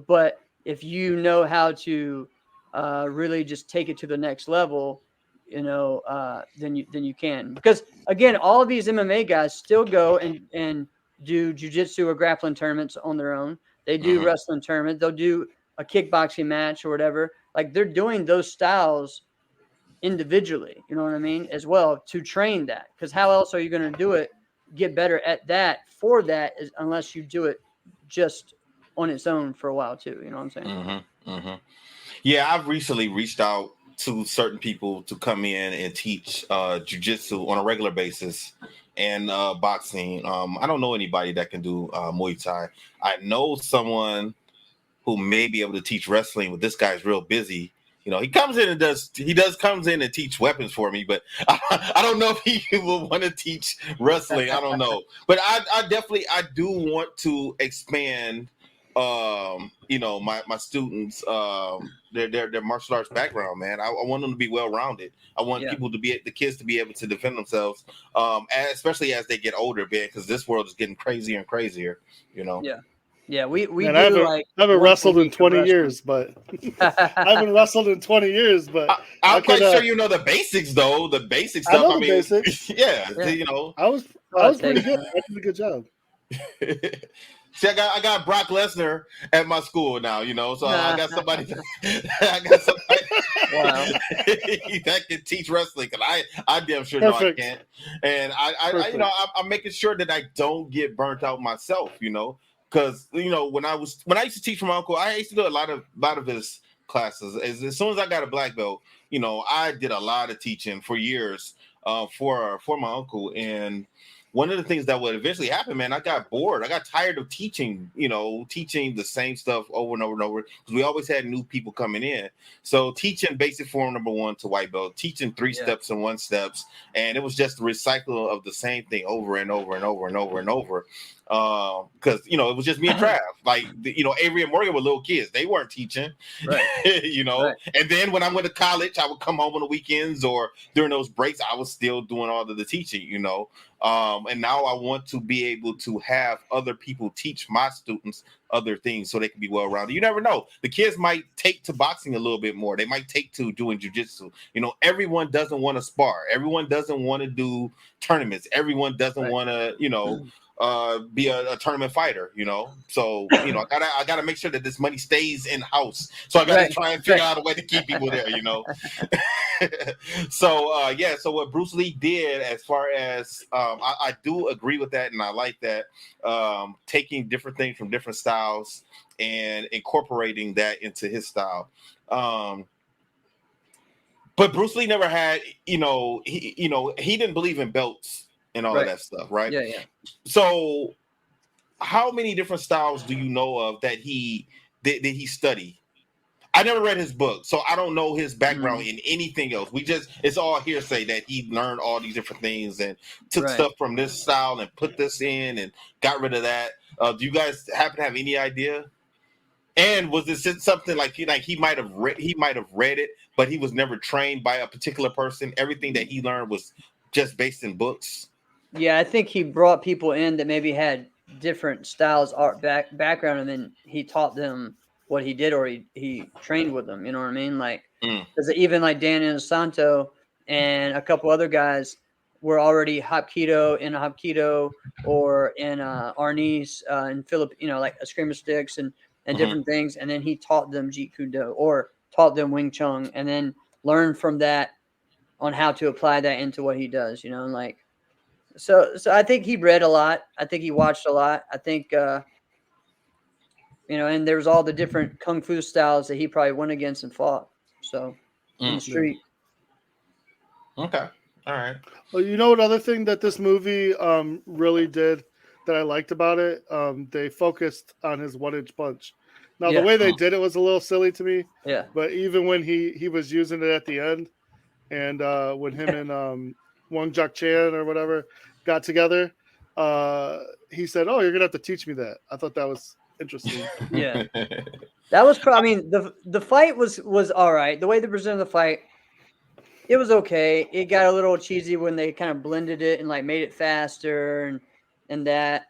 But if you know how to really just take it to the next level, then you can. Because again, all of these MMA guys still go and do jiu-jitsu or grappling tournaments on their own. They do wrestling tournament. They'll do a kickboxing match or whatever. Like they're doing those styles individually, you know what I mean, as well to train that. Because how else are you going to do it? Get better at that unless you do it just on its own for a while too. You know what I'm saying? Yeah, I've recently reached out to certain people to come in and teach jiu-jitsu on a regular basis and boxing. I don't know anybody that can do Muay Thai. I know someone who may be able to teach wrestling, but this guy's real busy. He comes in and comes in and teach weapons for me, but I don't know if he will want to teach wrestling. I don't know. But I do want to expand my students, their martial arts background, man. I want them to be well rounded. I want the kids to be able to defend themselves, especially as they get older, man, because this world is getting crazier and crazier. Yeah, we Man, I haven't wrestled in 20 years, but I haven't wrestled in 20 years, but I'm quite sure you know the basics, though. The basic stuff. I know the basics. Yeah, I was pretty good. I did a good job. See, I got Brock Lesnar at my school now, so I got somebody Wow. that can teach wrestling, because I damn sure know I can't. And I'm making sure that I don't get burnt out myself, because when I used to teach for my uncle, I used to do a lot of his classes. As soon as I got a black belt, I did a lot of teaching for years for my uncle. And one of the things that would eventually happen, man, I got bored. I got tired of teaching the same stuff over and over and over, because we always had new people coming in. So teaching basic form number 1 to white belt, teaching 3 steps and 1 steps, and it was just the recycle of the same thing over and over and over and over and over. Because it was just me and Trav. Like Avery and Morgan were little kids; they weren't teaching, right? Right. And then when I went to college, I would come home on the weekends or during those breaks. I was still doing all of the teaching, and now I want to be able to have other people teach my students other things so they can be well rounded. You never know; the kids might take to boxing a little bit more. They might take to doing jiu-jitsu. Everyone doesn't want to spar. Everyone doesn't want to do tournaments. Everyone doesn't want to, be a tournament fighter, So, I gotta make sure that this money stays in house. So I gotta try and figure out a way to keep people there, So so what Bruce Lee did, as far as I do agree with that, and I like that, taking different things from different styles and incorporating that into his style. But Bruce Lee never had, he didn't believe in belts and all of that stuff, right? Yeah. So, how many different styles do you know of that he studied? I never read his book, so I don't know his background in anything else. It's all hearsay that he learned all these different things and took stuff from this style and put this in and got rid of that. Do you guys happen to have any idea? And was this something like he might have read it, but he was never trained by a particular person? Everything that he learned was just based in books. Yeah, I think he brought people in that maybe had different styles, art background, and then he taught them what he did, or he trained with them. You know what I mean? Like, because even like Dan Inosanto and a couple other guys were already Hapkido or in Arnis and Philip, like Eskrima sticks and different things, and then he taught them Jeet Kune Do or taught them Wing Chun, and then learned from that on how to apply that into what he does. So I think he read a lot. I think he watched a lot. I think, and there's all the different kung fu styles that he probably went against and fought. So in the street. Okay. All right. Well, another thing that this movie really did that I liked about it, they focused on his 1-inch punch. Now, the way they did it was a little silly to me. Yeah. But even when he was using it at the end, and when him and Wong Jok Chan or whatever got together, he said, "Oh, you're gonna have to teach me that." I thought that was interesting. Yeah, that was. The fight was all right. The way they presented the fight, it was okay. It got a little cheesy when they kind of blended it and like made it faster and that.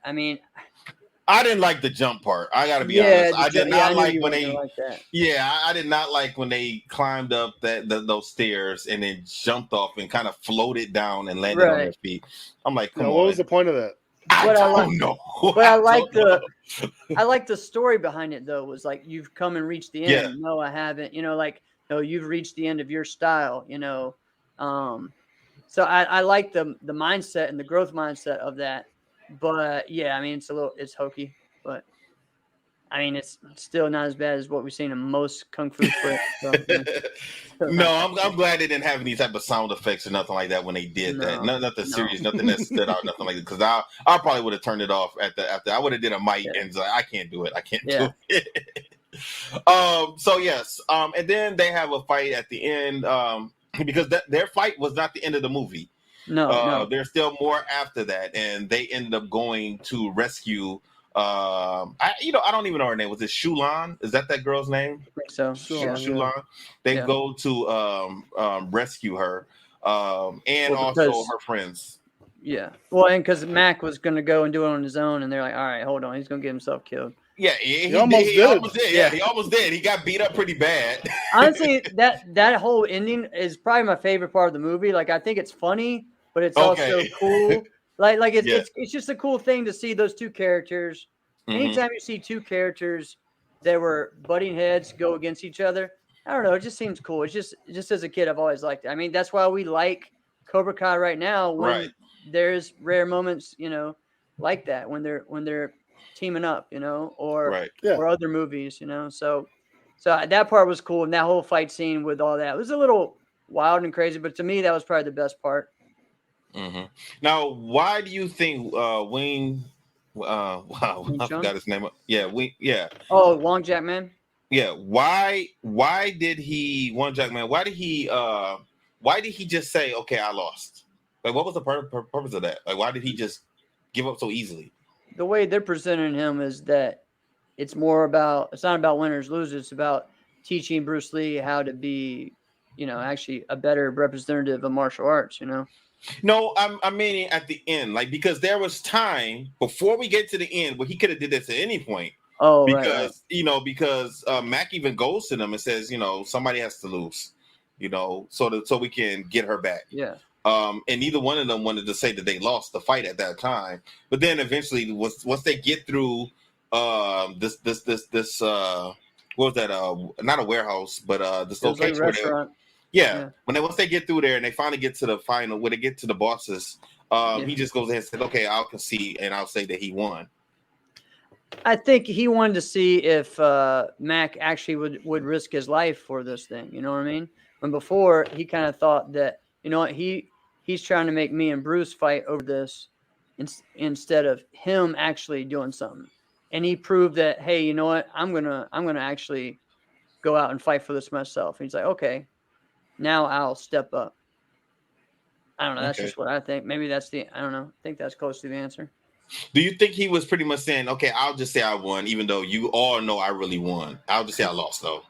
I didn't like the jump part. I got to be honest. I did not like when they. Like that. Yeah, I did not like when they climbed up those stairs and then jumped off and kind of floated down and landed on their feet. I'm like, come on. What was the point of that? I don't know. But I like the story behind it though. Was like, you've come and reached the end. Yeah. No, I haven't. No, you've reached the end of your style. So I like the mindset and the growth mindset of that. But yeah, it's hokey, but it's still not as bad as what we've seen in most kung fu flicks. So, No, I'm glad they didn't have any type of sound effects or nothing like that when they did that. Nothing serious, nothing that stood out, nothing like that. Because I probably would have turned it off after. I would have did a mic and like, I can't do it. I can't do it. So yes, and then they have a fight at the end because their fight was not the end of the movie. No. There's still more after that, and they ended up going to rescue I don't even know her name. Was it Shulan? Is that girl's name? I think so. Shulan. They go to rescue her, and also her friends. Yeah. Well, and because Mac was going to go and do it on his own, and they're like, all right, hold on, he's going to get himself killed. Yeah, he almost did. Yeah, he almost did. He got beat up pretty bad. Honestly, that whole ending is probably my favorite part of the movie. Like, I think it's funny, but it's also cool. Like it's just a cool thing to see those two characters. Mm-hmm. Anytime you see two characters that were butting heads go against each other, I don't know, it just seems cool. It's just as a kid, I've always liked it. I mean, that's why we like Cobra Kai right now. When there's rare moments, like that when they're teaming up, or other movies, So that part was cool, and that whole fight scene with all that, it was a little wild and crazy, but to me, that was probably the best part. Mm-hmm. Now, why do you think Wayne? I forgot his name. Yeah, Oh, Wong Jack-man. Yeah. Why did he Wong Jack-man? Why did he just say, "Okay, I lost"? Like, what was the purpose of that? Like, why did he just give up so easily? The way they're presenting him is that it's not about winners, losers. It's about teaching Bruce Lee how to be, actually a better representative of martial arts, No, I'm meaning at the end, like, because there was time before we get to the end where he could have did this at any point. Oh, because Mac even goes to them and says, somebody has to lose, so we can get her back. Yeah. And neither one of them wanted to say that they lost the fight at that time. But then eventually, once they get through this what was that? Not a warehouse, but this location. Like restaurant. Once they get through there and they finally get to the final, when they get to the bosses, he just goes ahead and said, "Okay, I'll concede and I'll say that he won." I think he wanted to see if Mac actually would risk his life for this thing. You know what I mean? When before he kind of thought that, he's trying to make me and Bruce fight over this instead of him actually doing something. And he proved that, hey, you know what? I'm gonna actually go out and fight for this myself. And he's like, okay, now I'll step up. I don't know. That's just what I think. Maybe I don't know. I think that's close to the answer. Do you think he was pretty much saying, okay, I'll just say I won, even though you all know I really won. I'll just say I lost, though.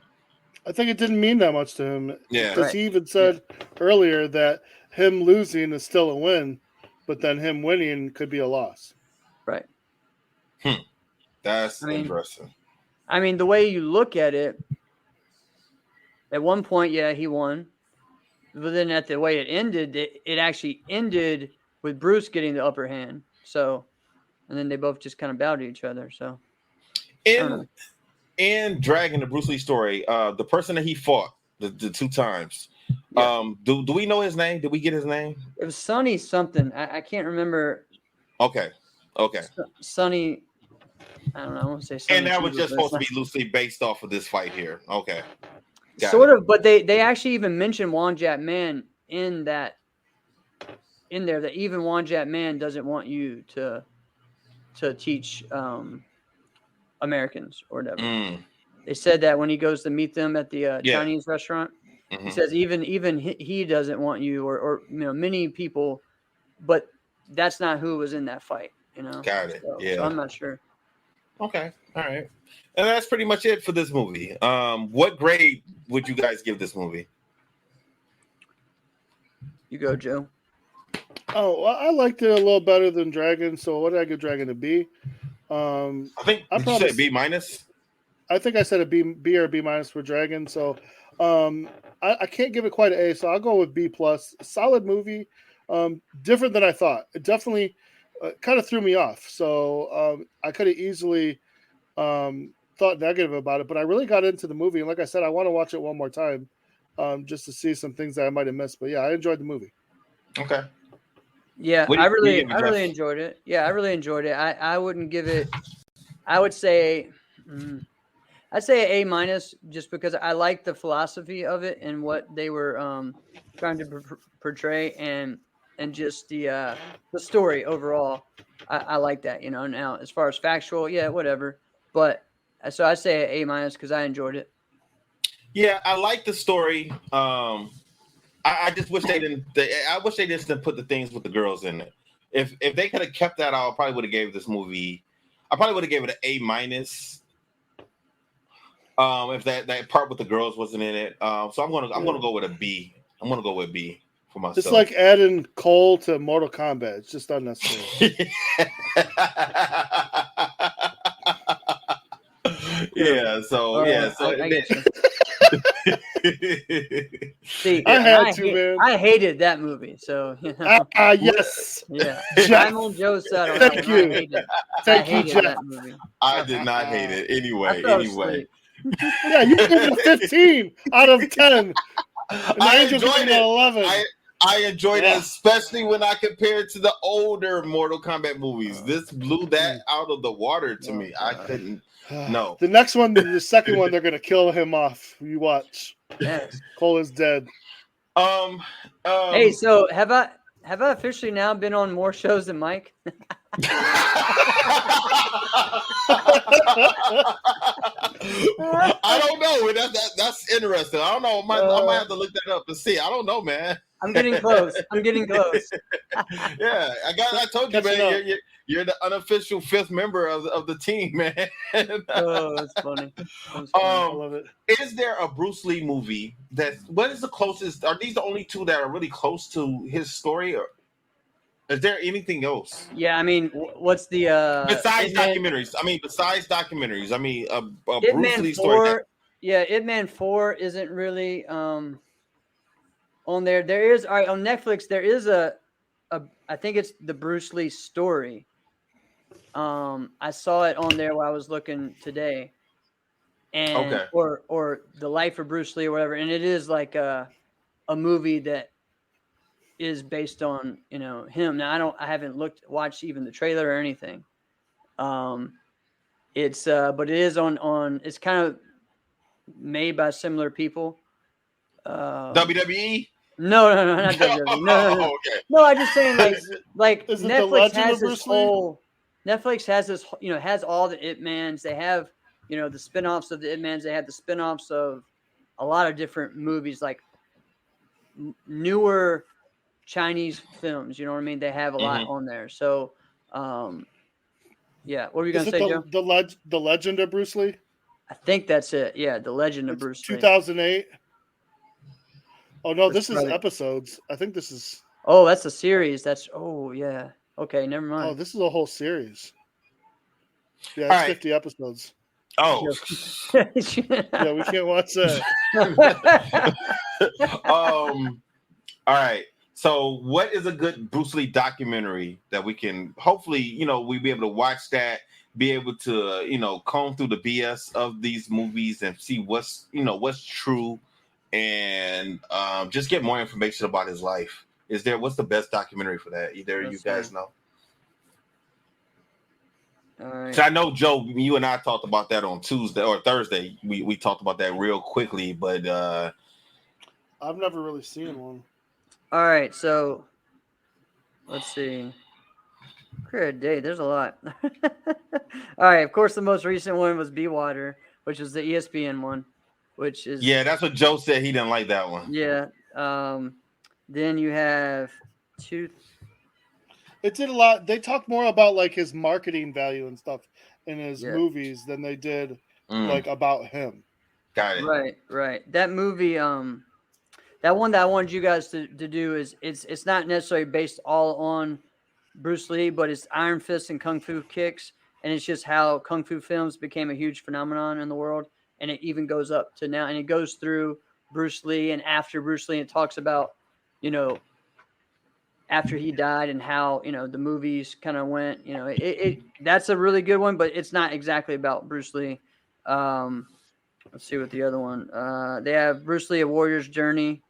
I think it didn't mean that much to him. Yeah. Because he even said earlier that him losing is still a win, but then him winning could be a loss. Right. That's interesting. I mean, the way you look at it, at one point, he won. But then at the way it ended, it actually ended with Bruce getting the upper hand. So, and then they both just kind of bowed to each other. So, in Dragon, the Bruce Lee story, the person that he fought the 2 times, do we know his name? Did we get his name? It was Sonny something. I can't remember. Okay. Sonny. I don't know. I want to say Sonny. And that was just supposed to be loosely based off of this fight here. Okay. Sort of, but they actually even mentioned Wong Jack-man in there, that even Wong Jack-man doesn't want you to teach Americans or whatever. They said that when he goes to meet them at the Chinese restaurant. He says even he doesn't want you or many people, but that's not who was in that fight. Got it. So I'm not sure. Okay. All right. And that's pretty much it for this movie. What grade would you guys give this movie? You go, Joe. Oh, well, I liked it a little better than Dragon. So what did I give Dragon, a B? I think did you say B minus? I think I said a B or B minus for Dragon. So I can't give it quite an A. So I'll go with B plus. Solid movie. Different than I thought. It definitely kind of threw me off. So I could have easily thought negative about it, but I really got into the movie. And like I said, I want to watch it one more time just to see some things that I might have missed. But yeah, I enjoyed the movie. Okay. Yeah, I really enjoyed it. Yeah, I really enjoyed it. I wouldn't give it. I would say, I'd say A minus, just because I like the philosophy of it and what they were trying to portray, and just the story overall. I like that. Now as far as factual, whatever. But so I say A minus because I enjoyed it. Yeah, I like the story. I just wish they didn't. I wish they just didn't put the things with the girls in it. If they could have kept that out, I probably would have gave this movie. I probably would have gave it an A-. If that part with the girls wasn't in it. So I'm gonna go with a B. I'm gonna go with B for myself. It's like adding Cole to Mortal Kombat. It's just unnecessary. Yeah. So I get you. See, man. I hated that movie. So yes. Yeah. Jeff. I'm on Joe's side on Thank that one. you. I hated that movie. I did not hate it anyway. Yeah, you gave it a 15 out of 10. And I enjoyed it. 11. I enjoyed it, especially when I compare it to the older Mortal Kombat movies. This blew that out of the water to me. I couldn't. No. The next one, the second one, they're gonna kill him off. You watch. Yes. Cole is dead. Hey, so have I officially now been on more shows than Mike? I don't know. That's interesting. I don't know. I might have to look that up and see. I don't know, man. I'm getting close. Yeah, I told you, man. You're the unofficial fifth member of the team, man. Oh, that's funny. I love it. Is there a Bruce Lee movie what is the closest? Are these the only two that are really close to his story, or is there anything else? Yeah, I mean, what's the besides documentaries? Besides documentaries. a Bruce Lee 4, story. Ip Man 4 isn't really on there. There is on Netflix. There is a I think it's the Bruce Lee story. I saw it on there while I was looking today, and or the Life of Bruce Lee or whatever. And it is like a movie that is based on him. Now I haven't watched even the trailer or anything. It's but it is on. It's kind of made by similar people. WWE. No, not WWE. No. Okay. No, I'm just saying, like Is it Netflix the has Legend of this Bruce Lee? whole. Netflix has this, has all the Ip Mans. They have, the spinoffs of the Ip Mans. They have the spinoffs of a lot of different movies, like newer Chinese films. You know what I mean? They have a lot on there. So, yeah. What were you gonna say, Joe? The Legend of Bruce Lee? I think that's it. Yeah, the Legend of Bruce Lee. 2008. Oh no, this is episodes. I think this is. Oh, that's a series. Yeah. Okay, never mind. Oh, this is a whole series. Yeah, All it's right. 50 episodes. Oh. Yeah, we can't watch that. All right. So, what is a good Bruce Lee documentary that we can hopefully, we be able to watch that, be able to, comb through the BS of these movies and see what's true, and just get more information about his life. What's the best documentary for that? Either of you guys know? All right. So I know, Joe, you and I talked about that on Tuesday or Thursday. We talked about that real quickly, but I've never really seen one. All right, so let's see. Good day, there's a lot. All right, of course, the most recent one was Be Water, which is the ESPN one, which is that's what Joe said. He didn't like that one. Yeah. Then you have two. It did a lot. They talked more about like his marketing value and stuff in his movies than they did like about him. Got it. Right. That movie, that one that I wanted you guys to do is it's not necessarily based all on Bruce Lee, but it's Iron Fist and Kung Fu Kicks, and it's just how Kung Fu films became a huge phenomenon in the world, and it even goes up to now, and it goes through Bruce Lee and after Bruce Lee, and it talks about, after he died and how, the movies kind of went, that's a really good one, but it's not exactly about Bruce Lee. Let's see what the other one, they have Bruce Lee, A Warrior's Journey.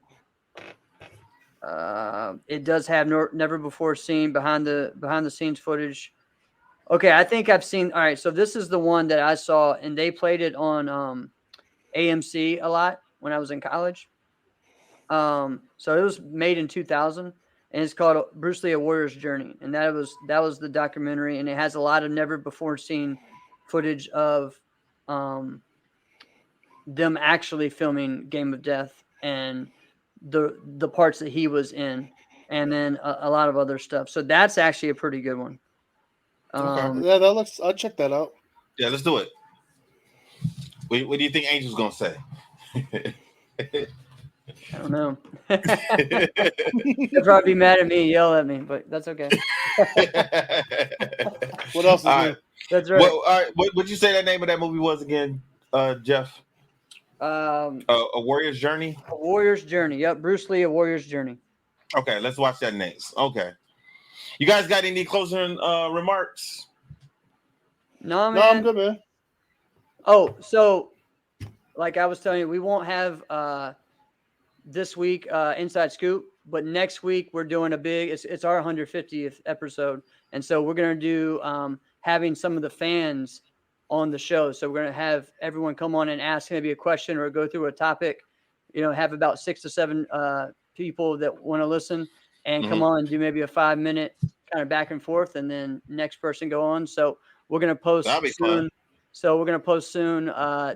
It does have never before seen behind the scenes footage. Okay. I think I've seen. All right. So this is the one that I saw, and they played it on, AMC a lot when I was in college. So it was made in 2000. And it's called Bruce Lee, A Warrior's Journey. And that was the documentary. And it has a lot of never before seen footage of them actually filming Game of Death and the parts that he was in. And then a lot of other stuff. So that's actually a pretty good one. Yeah, that looks. I'll check that out. Yeah, let's do it. What do you think Angel's gonna say? I don't know. They'll probably be mad at me, yell at me, but that's okay. What else is new? That's right. Well, all right. What'd you say that name of that movie was again, Jeff? A Warrior's Journey. A Warrior's Journey. Yep, Bruce Lee, A Warrior's Journey. Okay, let's watch that next. Okay. You guys got any closing remarks? No, man. No, I'm good, man. Oh, so like I was telling you, we won't have this week Inside Scoop, but next week we're doing a big. It's our 150th episode, and so we're gonna do having some of the fans on the show. So we're gonna have everyone come on and ask maybe a question or go through a topic. You know, have about 6 to 7 people that want to listen and come on and do maybe a 5-minute kind of back and forth, and then next person go on. So we're gonna post soon. Fun. So we're gonna post soon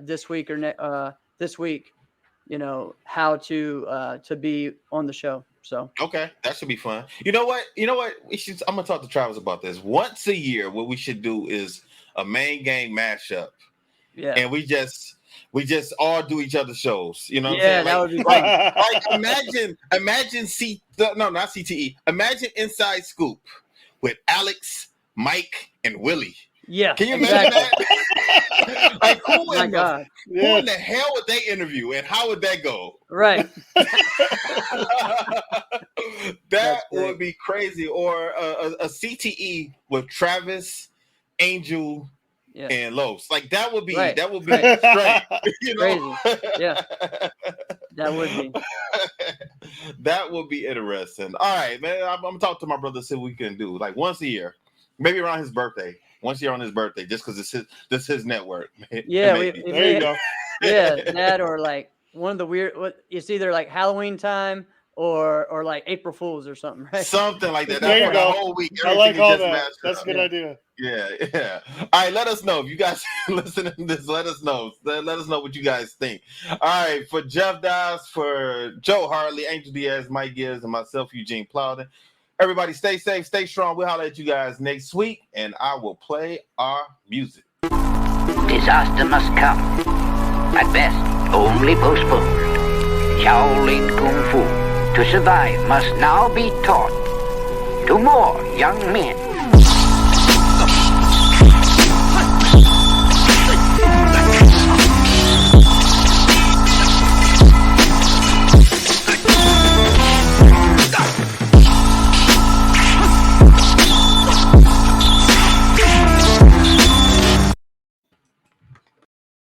this week or this week. You know how to be on the show. So okay, that should be fun. You know what? We should. I'm gonna talk to Travis about this. Once a year, what we should do is a main gang mashup. Yeah, and we just all do each other's shows. You know? What I'm saying? That would be fun. Like imagine not CTE. Imagine Inside Scoop with Alex, Mike, and Willie. Yeah, can you imagine that? Like who in the hell would they interview and how would that go? Right. That would be crazy. Or a CTE with Travis, Angel, and Los. Like that would be straight. You know? Crazy. Yeah. That would be. That would be interesting. All right, man. I'm gonna talk to my brother, see what we can do. Like once a year, maybe around his birthday. Once a year on his birthday, just because this his network. Yeah, there you go. Yeah, that or like one of the weird. It's either like Halloween time or like April Fools or something, right? Something like that. There you go. The whole week. I like all that. That's a good idea. Yeah. All right, let us know if you guys listening to this. Let us know. Let us know what you guys think. All right, for Jeff Dawes, for Joe Harley, Angel Diaz, Mike Gibbs, and myself, Eugene Plowden. Everybody stay safe, stay strong. We'll holler at you guys next week, and I will play our music. Disaster must come. At best, only postponed. Shaolin Kung Fu, to survive, must now be taught to more young men.